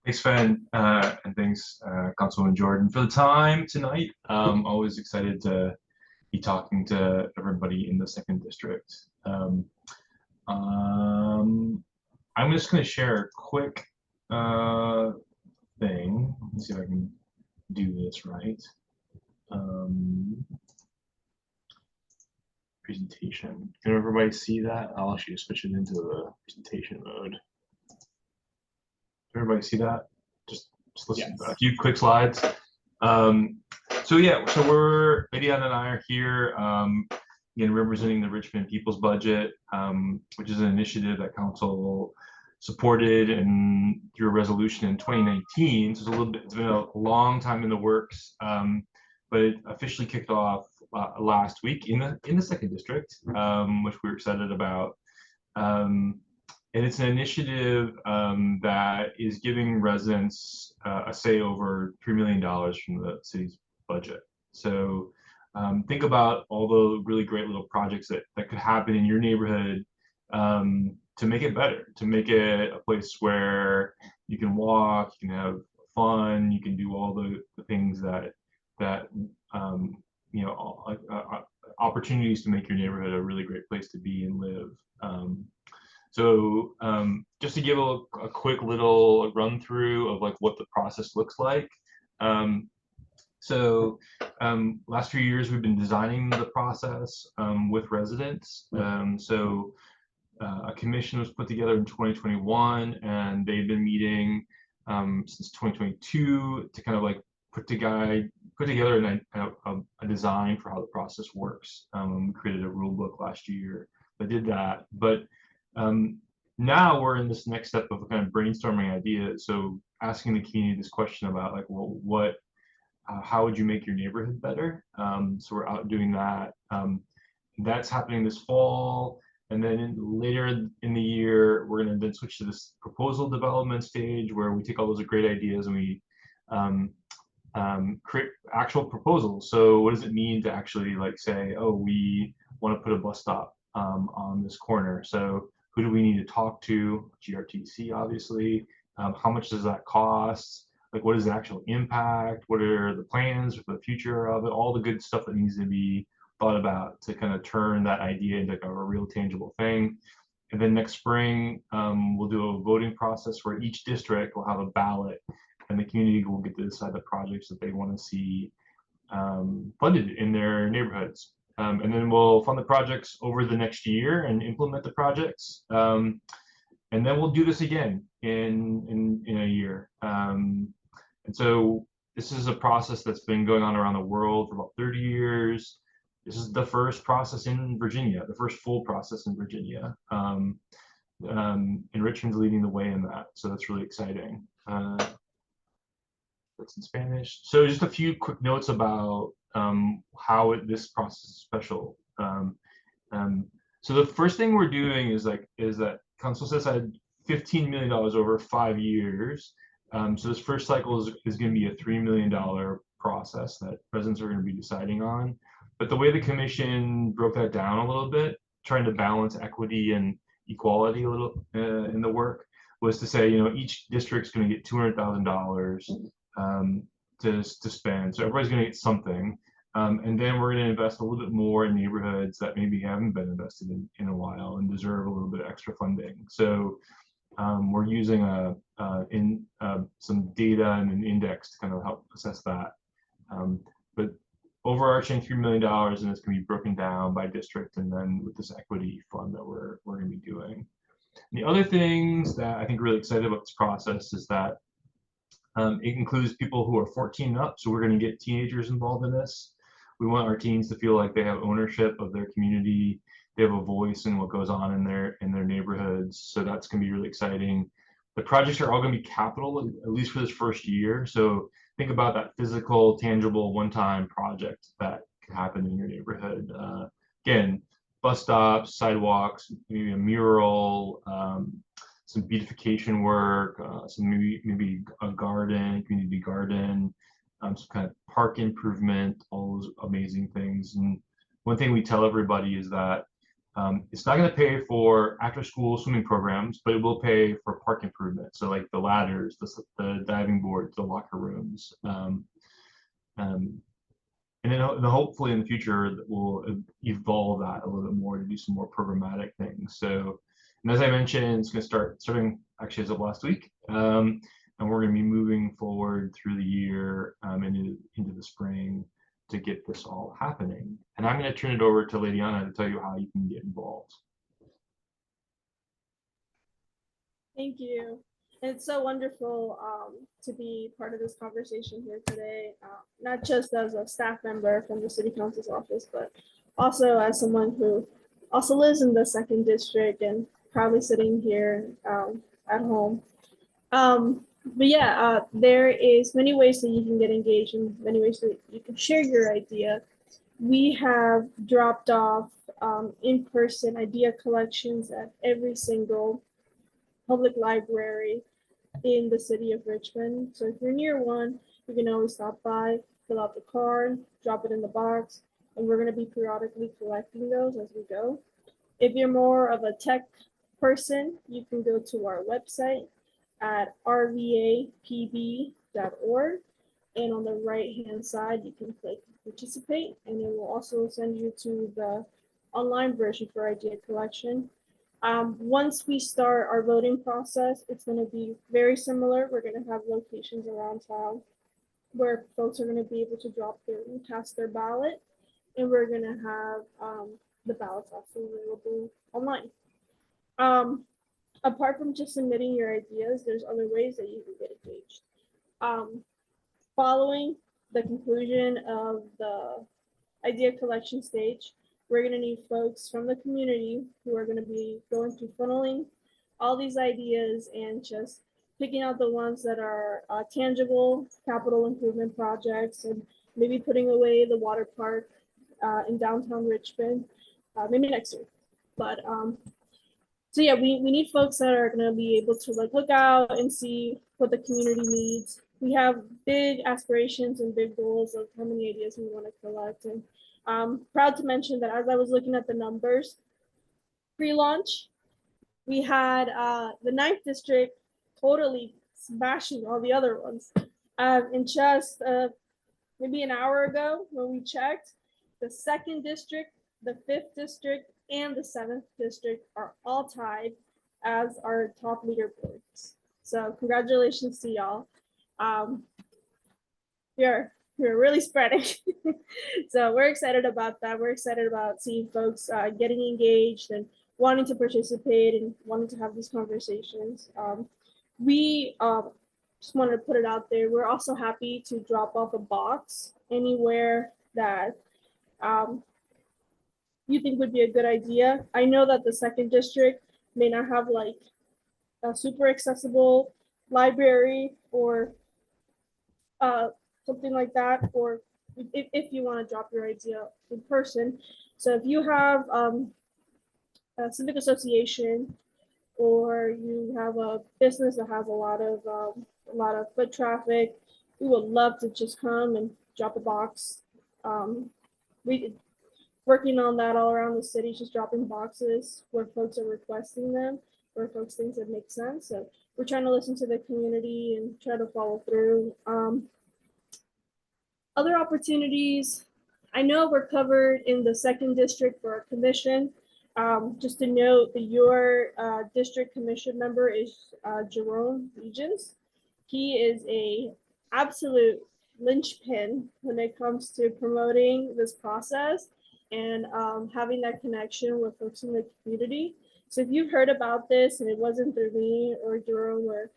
I: Thanks, Sven, and thanks, Councilwoman Jordan, for the time tonight. Always excited to be talking to everybody in the 2nd District. I'm just going to share a quick thing. Let's see if I can do this right. Presentation. Can everybody see that? I'll actually switch it into the presentation mode. Everybody see that? Just listen.
A: Yes.
I: A few quick slides. So yeah, so we're Lydiana and I are here again representing the Richmond People's Budget, which is an initiative that council supported and through a resolution in 2019. So it's a little bit, it's been a long time in the works, but it officially kicked off last week in the second district, which we're excited about. And it's an initiative that is giving residents a say over $3 million from the city's budget. So think about all the really great little projects that could happen in your neighborhood to make it better, to make it a place where you can walk, you can have fun, you can do all the things that you know, opportunities to make your neighborhood a really great place to be and live. So just to give a quick little run through of like what the process looks like. Last few years we've been designing the process with residents. A commission was put together in 2021, and they've been meeting since 2022 to kind of like put together a design for how the process works. We created a rule book last year that did that, but now we're in this next step of kind of brainstorming ideas. So asking the community this question about like, well, how would you make your neighborhood better? So we're out doing that. That's happening this fall. And then later in the year, we're going to then switch to this proposal development stage where we take all those great ideas and we create actual proposals. So what does it mean to actually like say, oh, we want to put a bus stop on this corner. So who do we need to talk to? GRTC, obviously. How much does that cost? Like, what is the actual impact? What are the plans for the future of it? All the good stuff that needs to be thought about to kind of turn that idea into like a real tangible thing. And then next spring, we'll do a voting process where each district will have a ballot, and the community will get to decide the projects that they want to see funded in their neighborhoods. And then we'll fund the projects over the next year and implement the projects. And then we'll do this again in a year. And so this is a process that's been going on around the world for about 30 years. This is the first process in Virginia, the first full process in Virginia. And Richmond's leading the way in that. So that's really exciting. That's in Spanish. So just a few quick notes about how this process is special. So the first thing we're doing is that council says I had $15 million over 5 years. So this first cycle is going to be a $3 million process that residents are going to be deciding on. But the way the commission broke that down a little bit, trying to balance equity and equality a little in the work, was to say, you know, each district's going to get $200,000 to spend. So everybody's going to get something. And then we're going to invest a little bit more in neighborhoods that maybe haven't been invested in a while and deserve a little bit of extra funding. So we're using some data and an index to kind of help assess that. But overarching $3 million, and it's going to be broken down by district, and then with this equity fund that we're going to be doing. And the other things that I think are really excited about this process is that it includes people who are 14 and up, so we're going to get teenagers involved in this. We want our teens to feel like they have ownership of their community, they have a voice in what goes on in their neighborhoods. So that's going to be really exciting. The projects are all going to be capital, at least for this first year. So think about that physical, tangible, one-time project that can happen in your neighborhood. Again, bus stops, sidewalks, maybe a mural, some beautification work, some maybe a garden, community garden, some kind of park improvement, all those amazing things. And one thing we tell everybody is that it's not going to pay for after-school swimming programs, but it will pay for park improvement. So like the ladders, the diving boards, the locker rooms. And then hopefully in the future we'll evolve that a little bit more to do some more programmatic things. So, and as I mentioned, it's going to starting actually as of last week. And we're going to be moving forward through the year into the spring to get this all happening. And I'm going to turn it over to Lydiana to tell you how you can get involved.
J: Thank you. It's so wonderful to be part of this conversation here today, not just as a staff member from the City Council's office, but also as someone who also lives in the second district and proudly sitting here at home. But yeah, there is many ways that you can get engaged and many ways that you can share your idea. We have dropped off in-person idea collections at every single public library in the city of Richmond. So if you're near one, you can always stop by, fill out the card, drop it in the box, and we're going to be periodically collecting those as we go. If you're more of a tech person, you can go to our website at rvapb.org. And on the right-hand side, you can click participate, and it will also send you to the online version for idea collection. Once we start our voting process, it's going to be very similar. We're going to have locations around town where folks are going to be able to cast their ballot, and we're going to have the ballots also available online. Apart from just submitting your ideas, there's other ways that you can get engaged. Following the conclusion of the idea collection stage, we're going to need folks from the community who are going to be going through funneling all these ideas and just picking out the ones that are tangible capital improvement projects, and maybe putting away the water park in downtown Richmond, maybe next year. But so yeah, we need folks that are going to be able to look out and see what the community needs. We have big aspirations and big goals of how many ideas we want to collect, and proud to mention that as I was looking at the numbers pre-launch, we had the 9th district totally smashing all the other ones. In just maybe an hour ago when we checked, the 2nd district, the 5th district, and the 7th district are all tied as our top leaderboards. So congratulations to y'all. We're really spreading. So we're excited about that. We're excited about seeing folks getting engaged and wanting to participate and wanting to have these conversations. We just wanted to put it out there. We're also happy to drop off a box anywhere that you think would be a good idea. I know that the 2nd district may not have a super accessible library or something like that, or if you want to drop your idea in person. So if you have a civic association, or you have a business that has a lot of foot traffic, we would love to just come and drop a box. We working on that all around the city, just dropping boxes where folks are requesting them, where folks think it makes sense. So we're trying to listen to the community and try to follow through. Other opportunities, I know we're covered in the 2nd district for our commission. Just to note that your district commission member is Jerome Regents. He is a absolute linchpin when it comes to promoting this process and having that connection with folks in the community. So if you've heard about this and it wasn't through me or Jerome or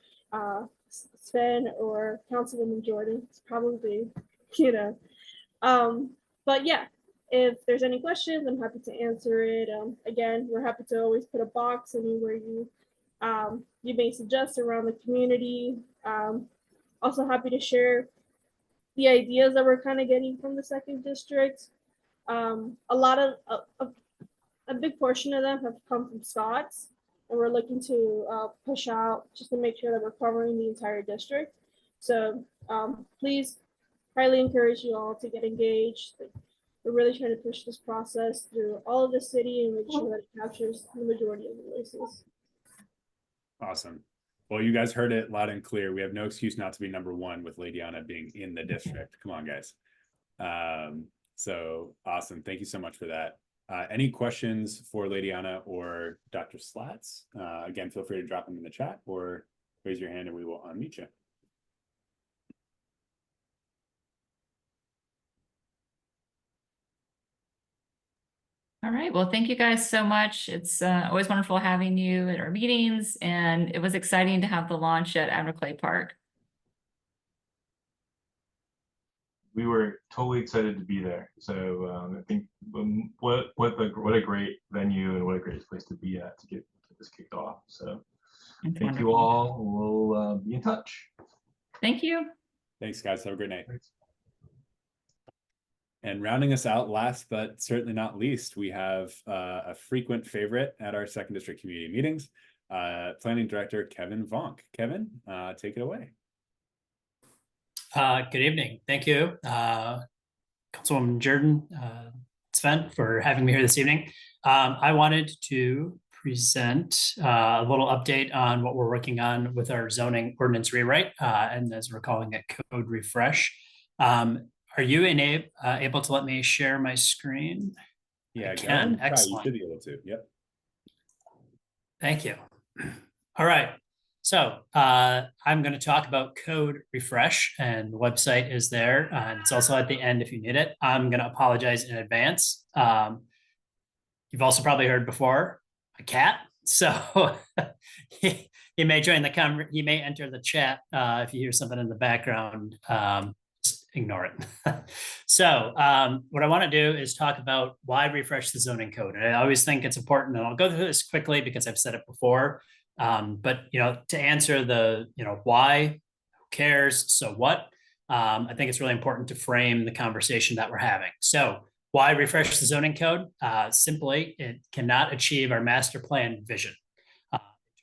J: Sven or Councilwoman Jordan, it's probably, but yeah, if there's any questions, I'm happy to answer it. Again, we're happy to always put a box anywhere you may suggest around the community. Also happy to share the ideas that we're kind of getting from the 2nd district. A big portion of them have come from Scott's, and we're looking to push out just to make sure that we're covering the entire district. So please, highly encourage you all to get engaged. We're really trying to push this process through all of the city and make sure that it captures the majority of the voices.
A: Awesome. Well, you guys heard it loud and clear. We have no excuse not to be #1 with Ladiana being in the district. Come on, guys. So awesome. Thank you so much for that. Any questions for Ladiana or Dr. Slats? Again, feel free to drop them in the chat or raise your hand and we will unmute you.
B: All right. Well, thank you guys so much. It's always wonderful having you at our meetings, and it was exciting to have the launch at Admiral Clay Park.
I: We were totally excited to be there. So I think what a great venue and what a great place to be at to get this kicked off. So
B: It's
I: thank you
B: wonderful.
I: all. We'll be in touch.
B: Thank you.
A: Thanks, guys. Have a great night.
I: Thanks.
A: And rounding us out, last but certainly not least, we have a frequent favorite at our second district community meetings, Planning Director Kevin Vonk. Kevin, take it away.
K: Good evening. Thank you, Councilwoman Jordan, Sven, for having me here this evening. I wanted to present a little update on what we're working on with our zoning ordinance rewrite, and as we're calling it, code refresh. Are you able to let me share my screen?
A: Yeah,
K: I can. Excellent.
A: You should be able to. Yep.
K: Thank you. All right. So I'm going to talk about code refresh, and the website is there. And it's also at the end if you need it. I'm going to apologize in advance. You've also probably heard before a cat. So he may join the he may enter the chat if you hear something in the background. Just ignore it. So what I want to do is talk about why refresh the zoning code. And I always think it's important, and I'll go through this quickly because I've said it before. But to answer the why, who cares, so what, I think it's really important to frame the conversation that we're having. So why refresh the zoning code? Simply, it cannot achieve our master plan vision in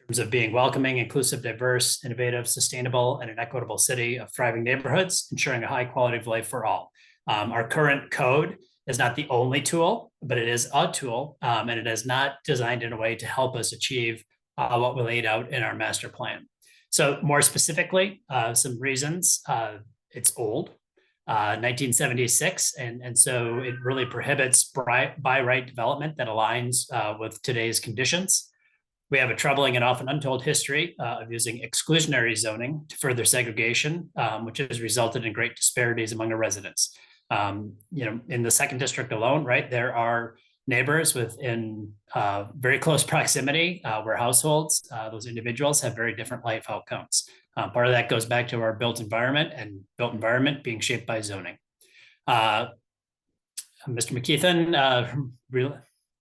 K: terms of being welcoming, inclusive, diverse, innovative, sustainable, and an equitable city of thriving neighborhoods, ensuring a high quality of life for all. Our current code is not the only tool, but it is a tool, and it is not designed in a way to help us achieve what we laid out in our master plan. So more specifically, some reasons. It's old, 1976, and so it really prohibits by right development that aligns with today's conditions. We have a troubling and often untold history of using exclusionary zoning to further segregation, which has resulted in great disparities among the residents. In the second district alone, right, there are neighbors within very close proximity where households, those individuals have very different life outcomes. Part of that goes back to our built environment, and built environment being shaped by zoning. Mr. McKeithen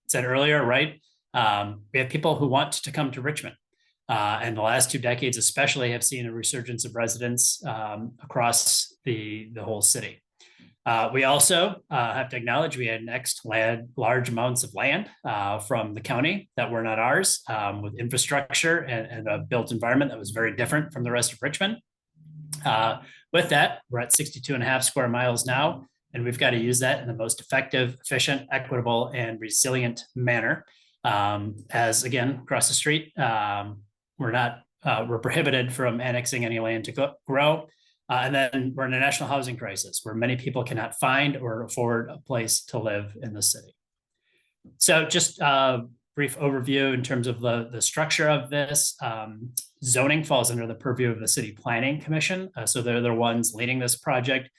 K: said earlier, right? We have people who want to come to Richmond. And the last 2 decades especially have seen a resurgence of residents across the whole city. We also have to acknowledge we annexed large amounts of land from the county that were not ours, with infrastructure and a built environment that was very different from the rest of Richmond. With that, we're at 62.5 square miles now, and we've got to use that in the most effective, efficient, equitable, and resilient manner. As again, across the street, we're prohibited from annexing any land to grow. And then we're in a national housing crisis where many people cannot find or afford a place to live in the city. So just a brief overview in terms of the structure of this. Zoning falls under the purview of the City Planning Commission. So they're the ones leading this project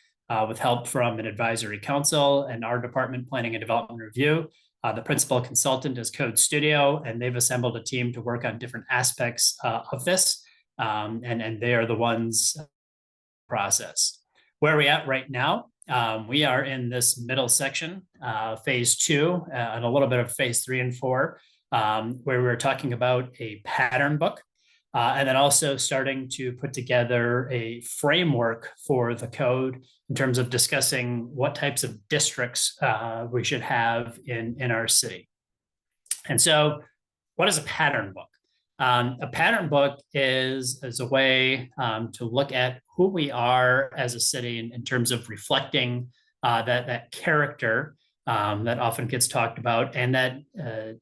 K: with help from an advisory council and our department, Planning and Development Review. The principal consultant is Code Studio, and they've assembled a team to work on different aspects of this. And they are the ones process. Where are we at right now? We are in this middle section, phase 2, and a little bit of phase 3 and 4, where we're talking about a pattern book, and then also starting to put together a framework for the code in terms of discussing what types of districts we should have in our city. And so what is a pattern book? A pattern book is a way to look at who we are as a city in terms of reflecting that character that often gets talked about, and that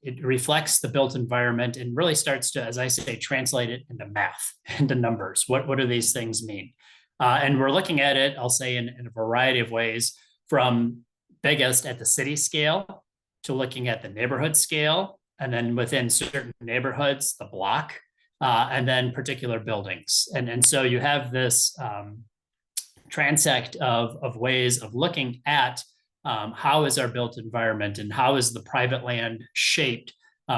K: it reflects the built environment and really starts to, as I say, translate it into math, into numbers. What do these things mean? And we're looking at it, I'll say, in a variety of ways, from biggest at the city scale to looking at the neighborhood scale, and then within certain neighborhoods, the block, and then particular buildings. And so you have this transect of ways of looking at how is our built environment and how is the private land shaped?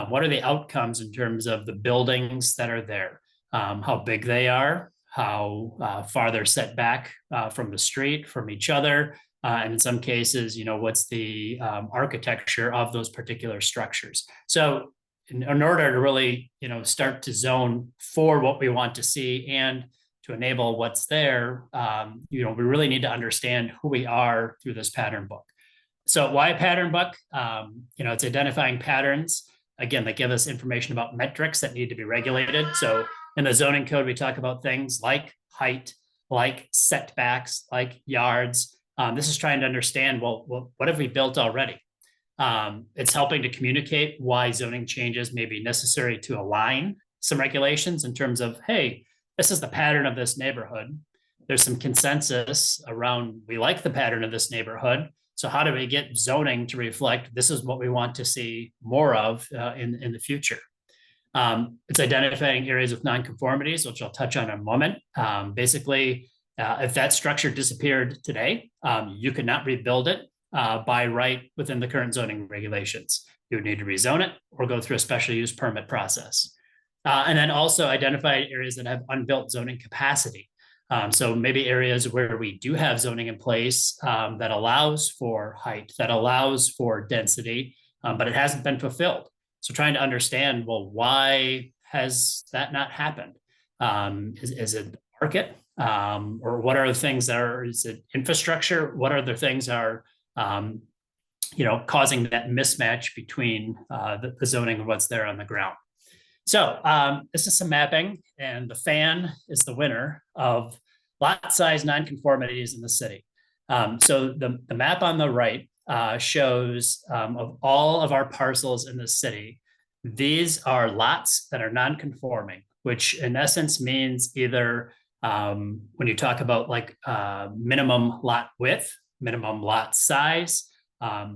K: What are the outcomes in terms of the buildings that are there? How big they are, how far they're set back from the street, from each other, and in some cases, what's the architecture of those particular structures. So in order to really, start to zone for what we want to see and to enable what's there, we really need to understand who we are through this pattern book. So why a pattern book? It's identifying patterns, again, that give us information about metrics that need to be regulated. So in the zoning code, we talk about things like height, like setbacks, like yards. This is trying to understand, well, what have we built already? It's helping to communicate why zoning changes may be necessary to align some regulations in terms of, hey, this is the pattern of this neighborhood. There's some consensus around, we like the pattern of this neighborhood. So how do we get zoning to reflect this is what we want to see more of in the future? It's identifying areas with nonconformities, which I'll touch on in a moment. Basically, if that structure disappeared today, you could not rebuild it by right within the current zoning regulations. You would need to rezone it or go through a special use permit process. And then also identify areas that have unbuilt zoning capacity. So maybe areas where we do have zoning in place that allows for height, that allows for density, but it hasn't been fulfilled. So trying to understand, well, why has that not happened? Is it the market? Or what are the things that are, is it infrastructure? What other things are, causing that mismatch between the zoning and what's there on the ground? So this is some mapping, and the fan is the winner of lot size nonconformities in the city. So the map on the right shows of all of our parcels in the city, these are lots that are nonconforming, which in essence means either when you talk about like minimum lot width, minimum lot size,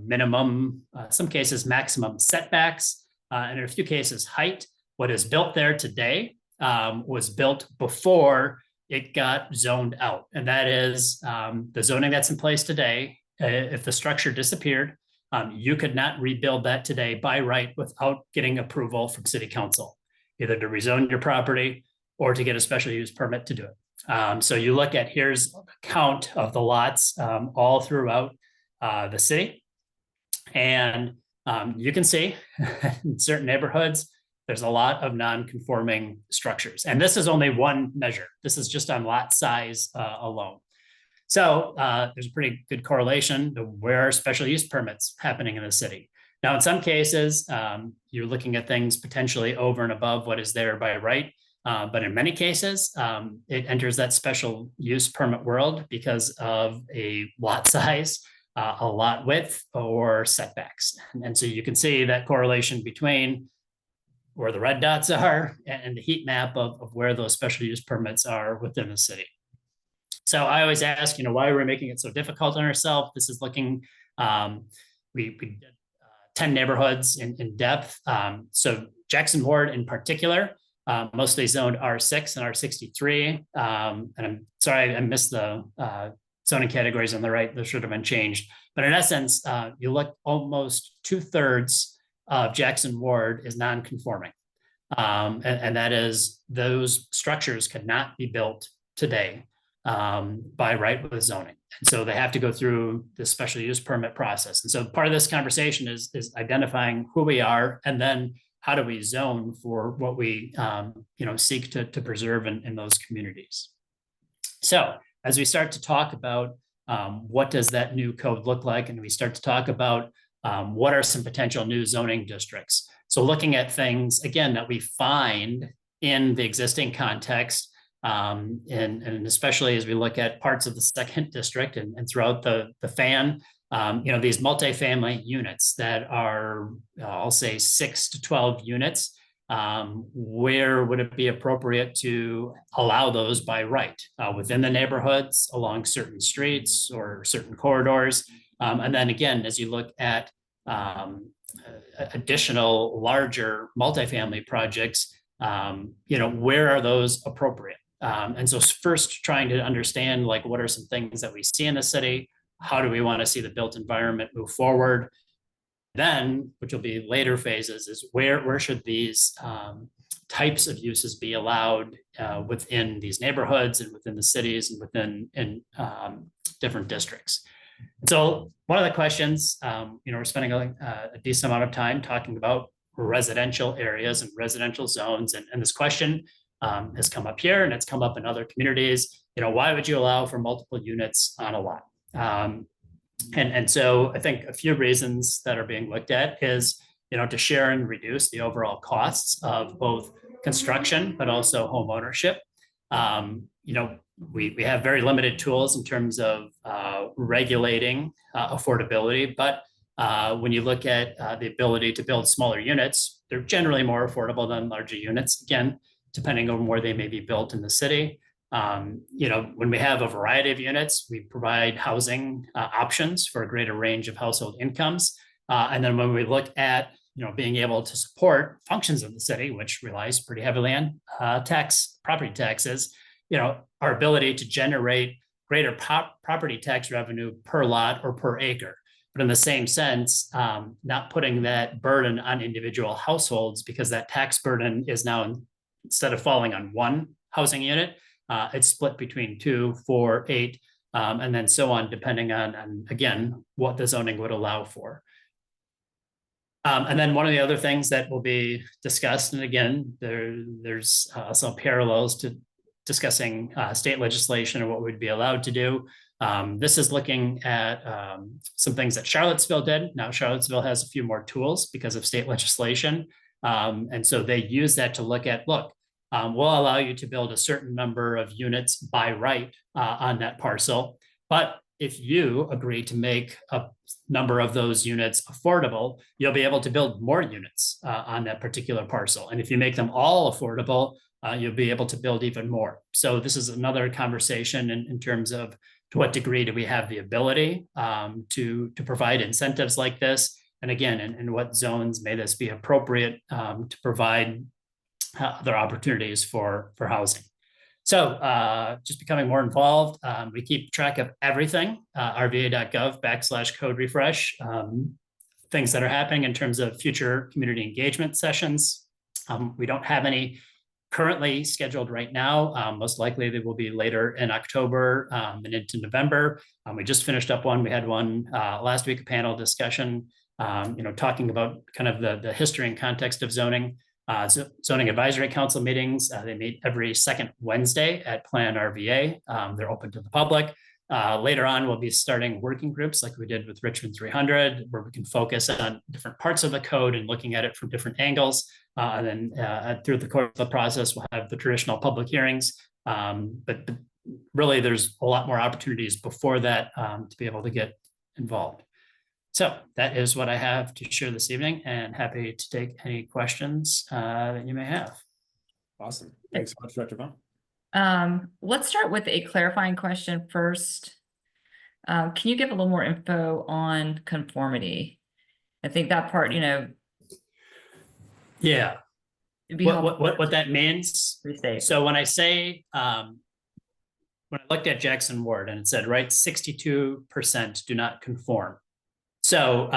K: minimum, some cases maximum setbacks, and in a few cases height. What is built there today was built before it got zoned out. And that is the zoning that's in place today. If the structure disappeared, you could not rebuild that today by right without getting approval from city council, either to rezone your property or to get a special use permit to do it. So you look at, here's a count of the lots all throughout the city. And you can see in certain neighborhoods, there's a lot of non-conforming structures. And this is only one measure. This is just on lot size alone. So there's a pretty good correlation to where are special use permits happening in the city. Now, in some cases, you're looking at things potentially over and above what is there by right. But in many cases, it enters that special use permit world because of a lot size, a lot width, or setbacks. And so you can see that correlation between where the red dots are and the heat map of where those special use permits are within the city. So I always ask, why are we making it so difficult on ourselves? This is looking, we did 10 neighborhoods in depth. So Jackson Ward in particular, mostly zoned R6 and R63. And I'm sorry, I missed the zoning categories on the right. Those should have been changed. But in essence, you look almost 2/3 of Jackson Ward is non-conforming. And that is, those structures could not be built today by right with zoning. And so they have to go through the special use permit process. And so part of this conversation is identifying who we are, and then how do we zone for what we seek to preserve in those communities. So as we start to talk about what does that new code look like, and we start to talk about what are some potential new zoning districts. So looking at things, again, that we find in the existing context, and especially as we look at parts of the second district and throughout the FAN, these multifamily units that are, I'll say 6 to 12 units, where would it be appropriate to allow those by right within the neighborhoods, along certain streets or certain corridors? And then again, as you look at additional larger multifamily projects, where are those appropriate? And so first trying to understand, like, what are some things that we see in the city? how do we want to see the built environment move forward? Then, which will be later phases, is where should these types of uses be allowed within these neighborhoods and within the cities and within different districts. And so one of the questions, we're spending a decent amount of time talking about residential areas and residential zones. And this question has come up here and it's come up in other communities. Why would you allow for multiple units on a lot? And so I think a few reasons that are being looked at is, to share and reduce the overall costs of both construction, but also home ownership. We have very limited tools in terms of regulating affordability, but when you look at the ability to build smaller units, they're generally more affordable than larger units, again, depending on where they may be built in the city. When we have a variety of units, we provide housing options for a greater range of household incomes. And then when we look at being able to support functions of the city, which relies pretty heavily on property taxes, our ability to generate greater property tax revenue per lot or per acre. But in the same sense, not putting that burden on individual households, because that tax burden is now, instead of falling on one housing unit, it's split between 2, 4, 8, and then so on, depending on, again, what the zoning would allow for. And then one of the other things that will be discussed, and again, there's some parallels to discussing state legislation and what we'd be allowed to do. This is looking at some things that Charlottesville did. Now Charlottesville has a few more tools because of state legislation. And so they use that to look at, we'll allow you to build a certain number of units by right on that parcel. But if you agree to make a number of those units affordable, you'll be able to build more units on that particular parcel. And if you make them all affordable, you'll be able to build even more. So this is another conversation in terms of to what degree do we have the ability to provide incentives like this? And again, in what zones may this be appropriate to provide other opportunities for housing? So just becoming more involved. We keep track of everything, rva.gov/code refresh, things that are happening in terms of future community engagement sessions. We don't have any currently scheduled right now. Most likely they will be later in October and into November. We just finished up one. We had one last week, a panel discussion, talking about kind of the history and context of zoning. Zoning Advisory Council meetings, they meet every second Wednesday at Plan RVA. They're open to the public. Later on, we'll be starting working groups like we did with Richmond 300, where we can focus on different parts of the code and looking at it from different angles. And then through the course of the process, we'll have the traditional public hearings. But really, there's a lot more opportunities before that to be able to get involved. So that is what I have to share this evening, and happy to take any questions that you may have.
A: Awesome. Thanks so much, Director Baum.
B: Let's start with a clarifying question first. Can you give a little more info on conformity? I think that part,
K: Yeah. What that means.
B: Restate.
K: So when I say, when I looked at Jackson Ward and it said, right, 62% do not conform. So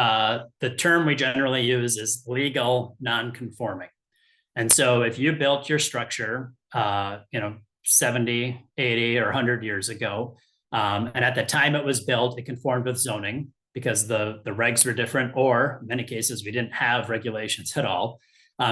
K: the term we generally use is legal non-conforming. And so if you built your structure, 70, 80, or 100 years ago, and at the time it was built, it conformed with zoning because the regs were different, or in many cases, we didn't have regulations at all.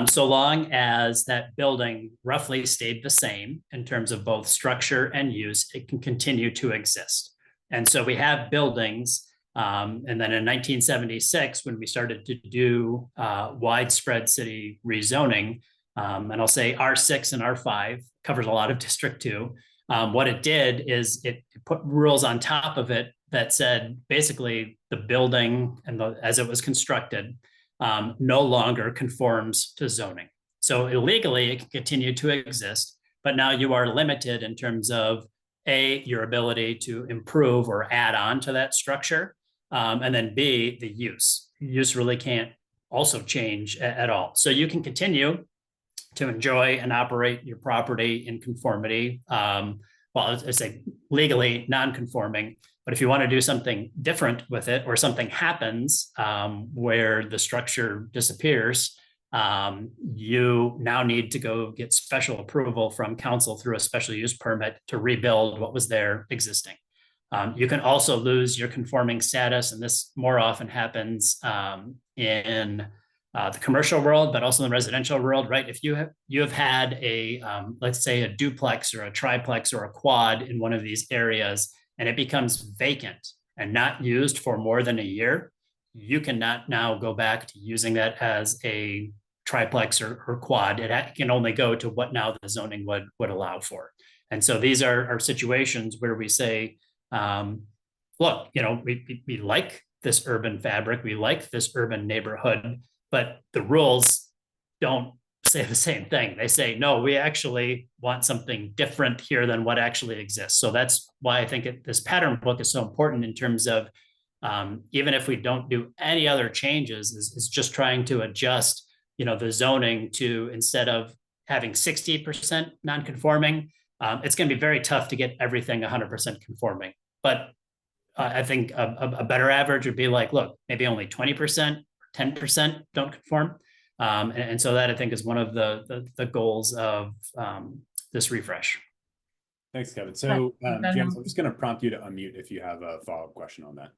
K: So long as that building roughly stayed the same in terms of both structure and use, it can continue to exist. And so we have buildings. And then in 1976, when we started to do widespread city rezoning, and I'll say R6 and R5 covers a lot of District 2. What it did is it put rules on top of it that said basically the building and as it was constructed no longer conforms to zoning. So illegally, it can continue to exist, but now you are limited in terms of your ability to improve or add on to that structure. And then B, the use. Use really can't also change at all. So you can continue to enjoy and operate your property in conformity. Well, I say legally non-conforming, But if you want to do something different with it, or something happens where the structure disappears, you now need to go get special approval from council through a special use permit to rebuild what was there existing. You can also lose your conforming status, and this more often happens in the commercial world, but also in the residential world, right? If you have had a, let's say, a duplex or a triplex or a quad in one of these areas, and it becomes vacant and not used for more than a year, you cannot now go back to using that as a triplex or quad. It can only go to what now the zoning would allow for. And so these are situations where we say, look, we like this urban fabric, we like this urban neighborhood, but the rules don't say the same thing. They say, no, we actually want something different here than what actually exists. So that's why I think this pattern book is so important in terms of, even if we don't do any other changes, is just trying to adjust, the zoning to, instead of having 60% non-conforming, it's going to be very tough to get everything 100% conforming. But I think a better average would be like, look, maybe only 20%, 10% don't conform. And so that, I think, is one of the goals of this refresh.
A: Thanks, Kevin. So James, I'm just going to prompt you to unmute if you have a follow-up question on that.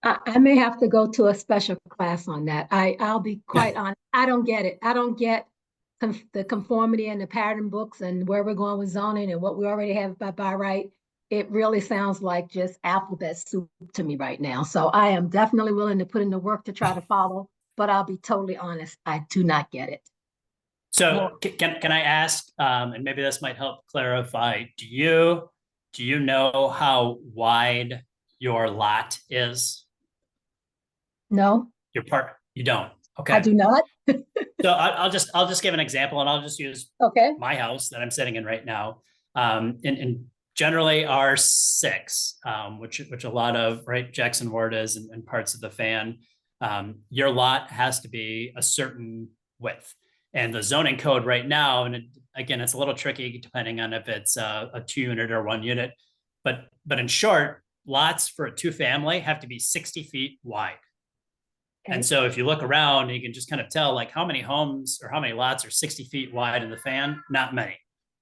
E: I may have to go to a special class on that. I'll be quite honest. I don't get it. I don't get the conformity and the pattern books and where we're going with zoning and what we already have by right. It really sounds like just alphabet soup to me right now. So I am definitely willing to put in the work to try to follow, but I'll be totally honest, I do not get it.
K: So can I ask, and maybe this might help clarify, do you know how wide your lot is?
E: No.
K: You don't? Okay.
E: I do not.
K: So I'll just give an example, and I'll just use my house that I'm sitting in right now. And generally R6, which a lot of Jackson Ward is, and parts of the Fan, your lot has to be a certain width. And the zoning code right now, and again, it's a little tricky depending on if it's a 2-unit or 1-unit, but in short, lots for a 2-family have to be 60 feet wide. And so if you look around, you can just kind of tell like how many homes or how many lots are 60 feet wide in the Fan. Not many.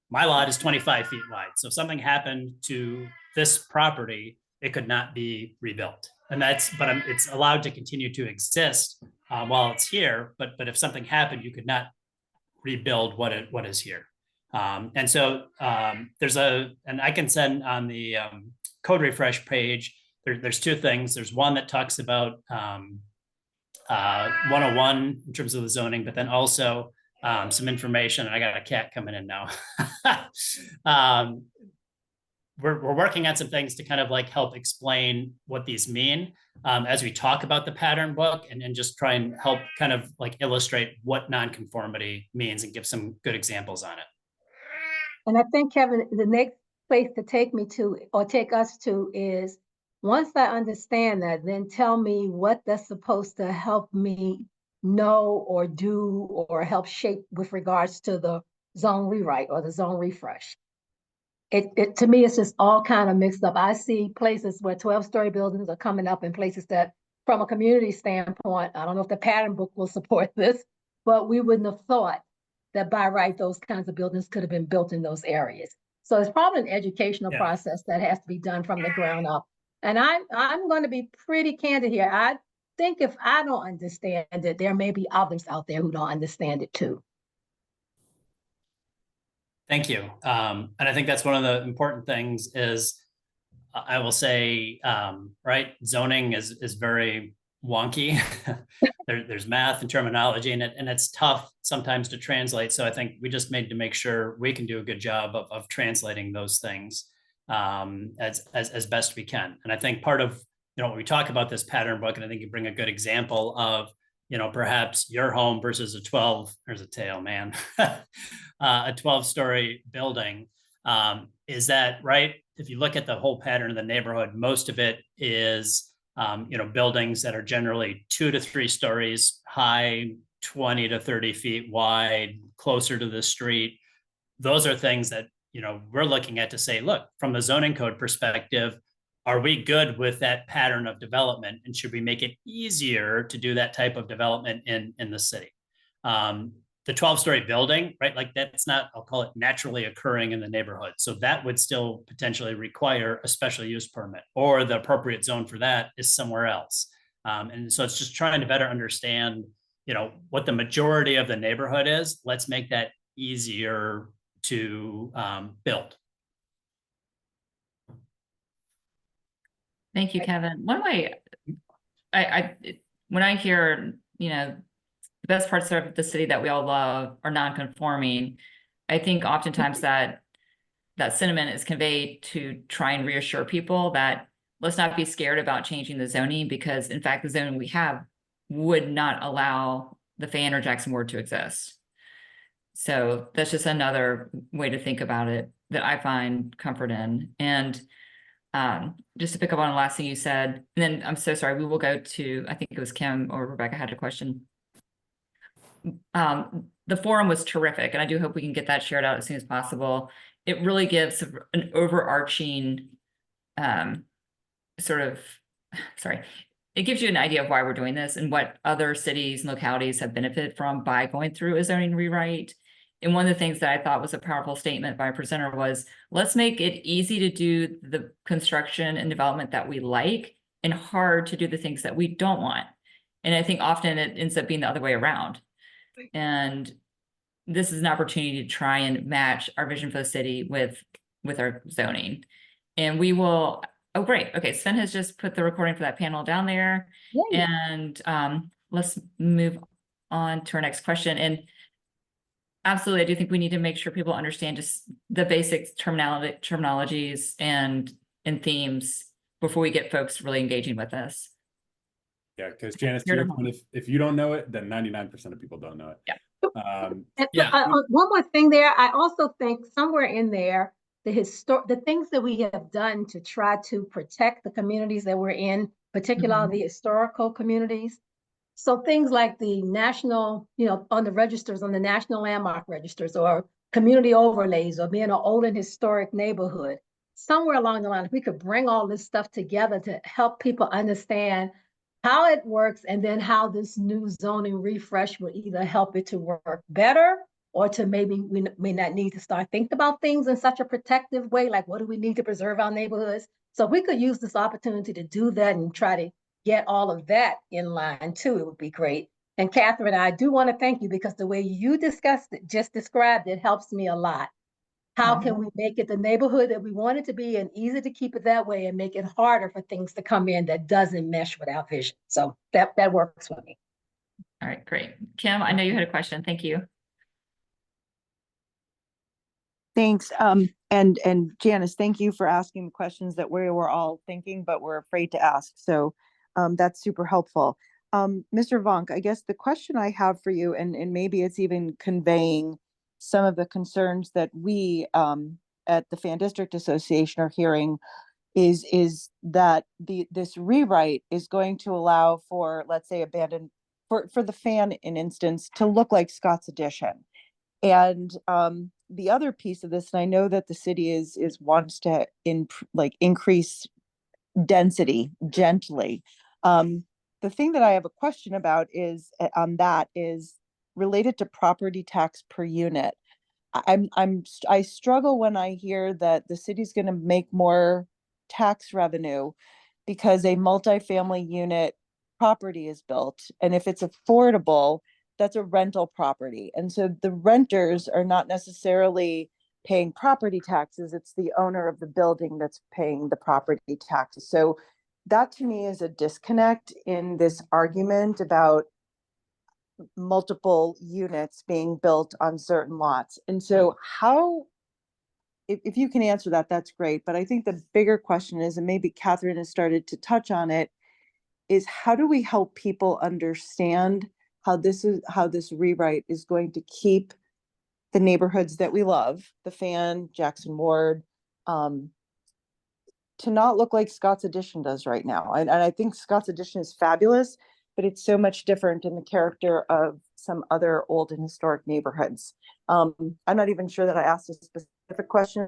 K: My lot is 25 feet wide. So if something happened to this property, it could not be rebuilt. And it's allowed to continue to exist while it's here. But if something happened, you could not rebuild what is here. And so and I can send on the code refresh page, there's 2 things. There's one that talks about 101 in terms of the zoning, but then also some information, and I got a cat coming in now. We're working on some things to kind of like help explain what these mean as we talk about the pattern book, and just try and help kind of like illustrate what nonconformity means and give some good examples on it.
E: And I think, Kevin, the next place to take me to, or take us to, is once I understand that, then tell me what that's supposed to help me know or do or help shape with regards to the zone rewrite or the zone refresh. It to me, it's just all kind of mixed up. I see places where 12-story buildings are coming up in places that, from a community standpoint, I don't know if the pattern book will support this, but we wouldn't have thought that by right, those kinds of buildings could have been built in those areas. So it's probably an educational process that has to be done from the ground up. And I'm going to be pretty candid here. I think if I don't understand it, there may be others out there who don't understand it too.
K: Thank you. And I think that's one of the important things is, I will say, zoning is very wonky. There's math and terminology in it, and it's tough sometimes to translate. So I think we just need to make sure we can do a good job of translating those things as best we can. And I think part of, when we talk about this pattern book, and I think you bring a good example of, perhaps your home versus a 12-story building, is that right? If you look at the whole pattern of the neighborhood, most of it is, buildings that are generally 2 to 3 stories high, 20 to 30 feet wide, closer to the street. Those are things that, we're looking at to say, look, from a zoning code perspective, are we good with that pattern of development? And should we make it easier to do that type of development in the city? The 12-story building, right? Like that's not, I'll call it naturally occurring in the neighborhood. So that would still potentially require a special use permit, or the appropriate zone for that is somewhere else. And so it's just trying to better understand, what the majority of the neighborhood is. Let's make that easier to build.
B: Thank you, Kevin. One way when I hear, the best parts of the city that we all love are non-conforming, I think oftentimes that sentiment is conveyed to try and reassure people that let's not be scared about changing the zoning, because in fact, the zoning we have would not allow the Fayette or Jackson Ward to exist. So that's just another way to think about it that I find comfort in. And just to pick up on the last thing you said, and then I'm so sorry, we will go to, I think it was Kim or Rebecca had a question. The forum was terrific, and I do hope we can get that shared out as soon as possible. It really gives an overarching it gives you an idea of why we're doing this and what other cities and localities have benefited from by going through a zoning rewrite. And one of the things that I thought was a powerful statement by a presenter was, let's make it easy to do the construction and development that we like and hard to do the things that we don't want. And I think often it ends up being the other way around. And this is an opportunity to try and match our vision for the city with our zoning. And we will, oh, great. Okay, Sven has just put the recording for that panel down there. Yay. And let's move on to our next question. And absolutely, I do think we need to make sure people understand just the basic terminologies and themes before we get folks really engaging with this.
A: Yeah, because Janice, to your point, if you don't know it, then 99% of people don't know it.
B: Yeah.
E: One more thing there. I also think somewhere in there, the things that we have done to try to protect the communities that we're in, particularly the historical communities. So things like the national, on the registers, on the national landmark registers, or community overlays, or being an old and historic neighborhood. Somewhere along the line, if we could bring all this stuff together to help people understand how it works, and then how this new zoning refresh will either help it to work better, or to maybe we may not need to start thinking about things in such a protective way, like what do we need to preserve our neighborhoods? So if we could use this opportunity to do that and try to get all of that in line too, it would be great. And Catherine, I do want to thank you, because the way you described it helps me a lot. How can we make it the neighborhood that we want it to be, and easy to keep it that way, and make it harder for things to come in that doesn't mesh with our vision? So that works for me.
B: All right, great. Kim, I know you had a question. Thank you.
H: Thanks. And Janice, thank you for asking the questions that we were all thinking, but we're afraid to ask. So that's super helpful. Mr. Vonk, I guess the question I have for you, and maybe it's even conveying some of the concerns that we at the Fan District Association are hearing, is that this rewrite is going to allow for, let's say, for the Fan, in instance, to look like Scott's Addition. And the other piece of this, and I know that the city wants to increase density gently. The thing that I have a question about is related to property tax per unit. I struggle when I hear that the city's going to make more tax revenue because a multifamily unit property is built, and if it's affordable, that's a rental property, and so the renters are not necessarily paying property taxes. It's the owner of the building that's paying the property taxes. So that to me is a disconnect in this argument about multiple units being built on certain lots. And so if you can answer that, that's great. But I think the bigger question is, and maybe Catherine has started to touch on it, is how do we help people understand how this rewrite is going to keep the neighborhoods that we love, the Fan, Jackson Ward, to not look like Scott's Addition does right now. And I think Scott's Addition is fabulous, but it's so much different in the character of some other old and historic neighborhoods. I'm not even sure that I asked a specific question,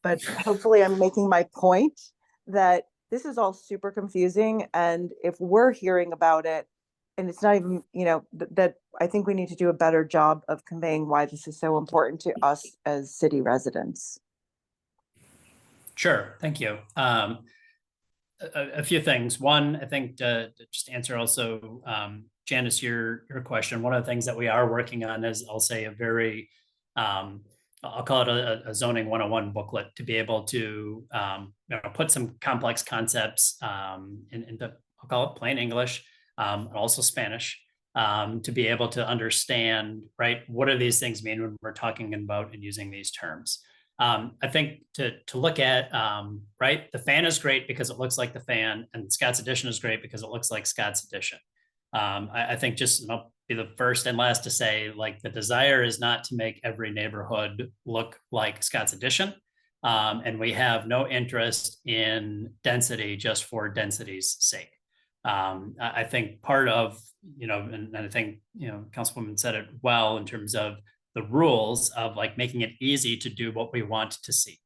H: but hopefully I'm making my point that this is all super confusing. And if we're hearing about it, and it's not even, you know, that I think we need to do a better job of conveying why this is so important to us as city residents.
K: Sure, thank you. A few things. One, I think to just answer also, Janice, your question, one of the things that we are working on is, I'll say, a very, I'll call it a zoning 101 booklet to be able to you know, put some complex concepts into, I'll call it plain English, also Spanish, to be able to understand, right, what do these things mean when we're talking about and using these terms. I think to look at, right, the fan is great because it looks like the fan, and Scott's Addition is great because it looks like Scott's Addition. I think just, and I'll be the first and last to say, like, the desire is not to make every neighborhood look like Scott's Addition. And we have no interest in density just for density's sake. I think part of, you know, and I think, you know, Councilwoman said it well in terms of the rules of like making it easy to do what we want to see.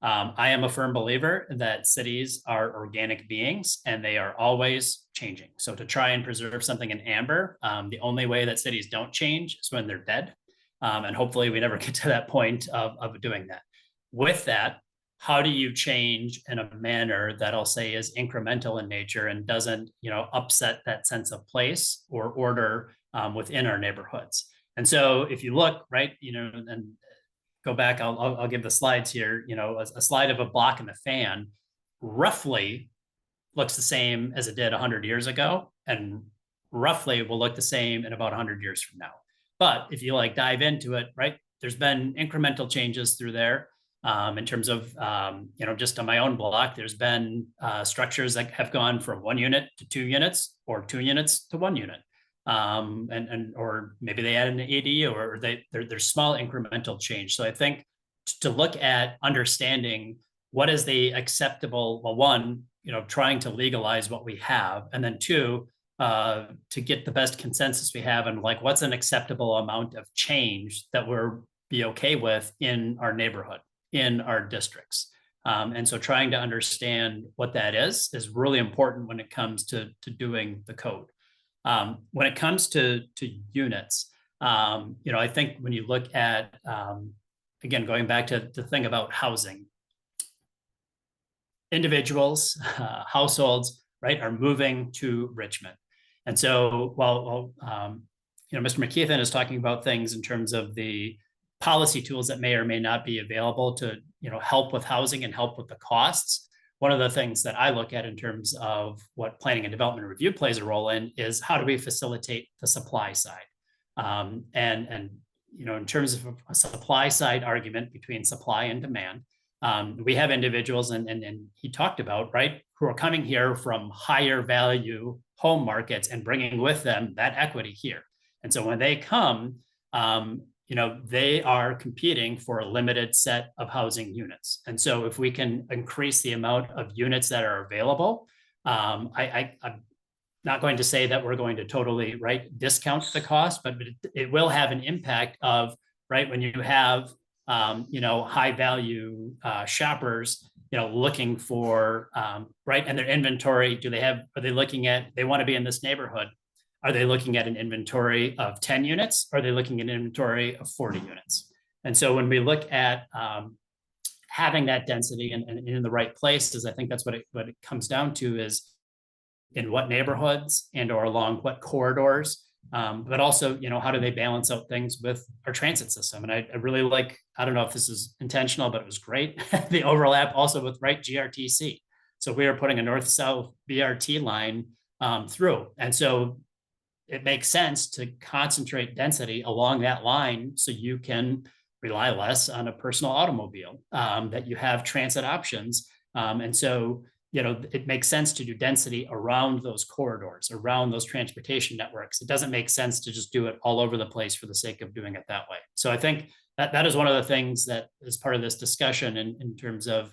K: I am a firm believer that cities are organic beings and they are always changing. So to try and preserve something in amber, the only way that cities don't change is when they're dead. And hopefully we never get to that point of doing that. With that, how do you change in a manner that I'll say is incremental in nature and doesn't, you know, upset that sense of place or order within our neighborhoods? And so if you look, right, you know, and go back, I'll give the slides here, you know, a slide of a block and a fan roughly looks the same as it did 100 years ago, and roughly will look the same in about 100 years from now. But if you like dive into it, right, there's been incremental changes through there. In terms of, you know, just on my own block, there's been structures that have gone from 1 unit to 2 units or 2 units to 1 unit. Or maybe they add an AD, or there's small incremental change. So I think to look at understanding what is the acceptable, well, one, you know, trying to legalize what we have, and then two, to get the best consensus we have, and like what's an acceptable amount of change that we're be okay with in our neighborhood, in our districts. And so trying to understand what that is really important when it comes to doing the code. When it comes to units, you know, I think when you look at, again, going back to the thing about housing, individuals, households, right, are moving to Richmond. And so while you know, Mr. McKeithen is talking about things in terms of the policy tools that may or may not be available to, you know, help with housing and help with the costs. One of the things that I look at in terms of what planning and development review plays a role in is how do we facilitate the supply side? And you know, in terms of a supply side argument between supply and demand, we have individuals, and he talked about, right, who are coming here from higher value home markets and bringing with them that equity here. And so when they come, you know, they are competing for a limited set of housing units. And so if we can increase the amount of units that are available, I'm not going to say that we're going to totally, right, discount the cost, but it will have an impact of, right, when you have, you know, high value shoppers, you know, looking for, right, and their inventory, are they looking at, they want to be in this neighborhood. Are they looking at an inventory of 10 units? Or are they looking at an inventory of 40 units? And so when we look at having that density and in the right places, I think that's what it comes down to, is in what neighborhoods and or along what corridors, but also, you know, how do they balance out things with our transit system? And I really like, I don't know if this is intentional, but it was great, the overlap also with, right, GRTC. So we are putting a north-south BRT line through. And so it makes sense to concentrate density along that line so you can rely less on a personal automobile, that you have transit options. And so, you know, it makes sense to do density around those corridors, around those transportation networks. It doesn't make sense to just do it all over the place for the sake of doing it that way. So I think that is one of the things that is part of this discussion in terms of,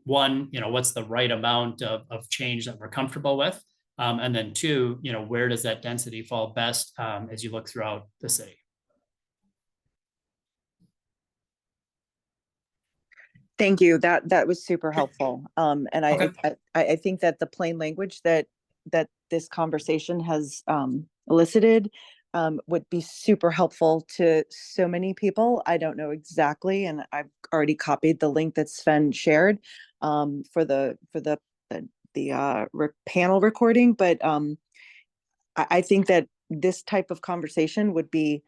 K: one, you know, what's the right amount of change that we're comfortable with? And then two, where does that density fall best as you look throughout the city?
H: Thank you. That was super helpful. And
K: Okay.
H: I think that the plain language that this conversation has elicited would be super helpful to so many people. I don't know exactly, and I've already copied the link that Sven shared for the panel recording. But I think that this type of conversation would be,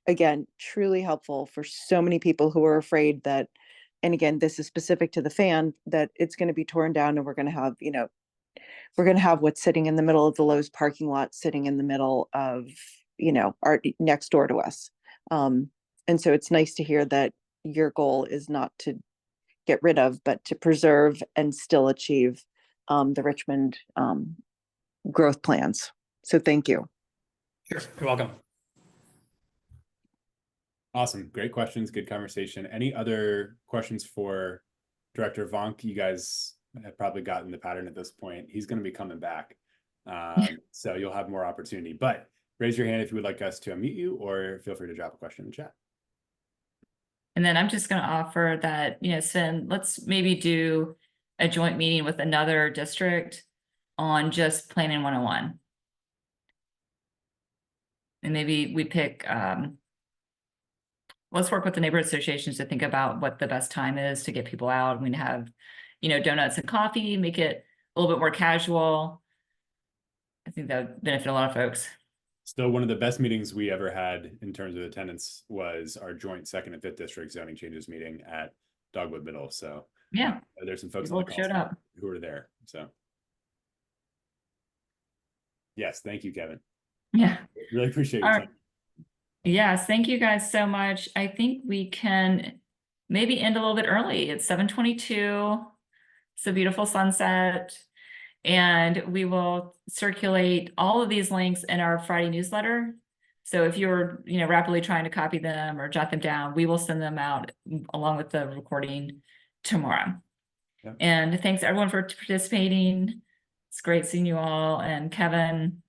H: again, truly helpful for so many people who are afraid that, and again, this is specific to the fan, that it's going to be torn down and we're going to have what's sitting in the middle of the Lowe's parking lot sitting in the middle of, our next door to us. And so it's nice to hear that your goal is not to get rid of, but to preserve and still achieve the Richmond growth plans. So thank you.
K: Sure, you're welcome.
A: Awesome. Great questions. Good conversation. Any other questions for Director Vonk? You guys have probably gotten the pattern at this point. He's going to be coming back. So you'll have more opportunity, but raise your hand if you would like us to unmute you, or feel free to drop a question in the chat.
B: And then I'm just going to offer that, Sven, let's maybe do a joint meeting with another district on just planning 101. And maybe we pick, let's work with the neighborhood associations to think about what the best time is to get people out. We have, donuts and coffee, make it a little bit more casual. I think that would benefit a lot of folks.
A: Still, one of the best meetings we ever had in terms of attendance was our joint 2nd and 5th district zoning changes meeting at Dogwood Middle. So
B: yeah,
A: there's some folks
B: people showed up
A: who were there. So yes, thank you, Kevin.
B: Yeah,
A: really appreciate your time.
B: Yes, thank you guys so much. I think we can maybe end a little bit early. It's 7:22. It's a beautiful sunset. And we will circulate all of these links in our Friday newsletter. So if you're, rapidly trying to copy them or jot them down, we will send them out along with the recording tomorrow. Yep. And thanks everyone for participating. It's great seeing you all. And Kevin,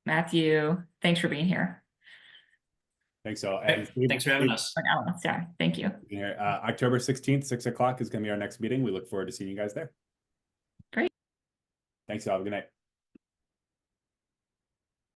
B: Matthew, thanks for being here.
A: Thanks all. And
K: thanks for having us.
B: Yeah, thank you.
A: October 16th, 6 o'clock is going to be our next meeting. We look forward to seeing you guys there.
B: Great.
A: Thanks all. Have a good night.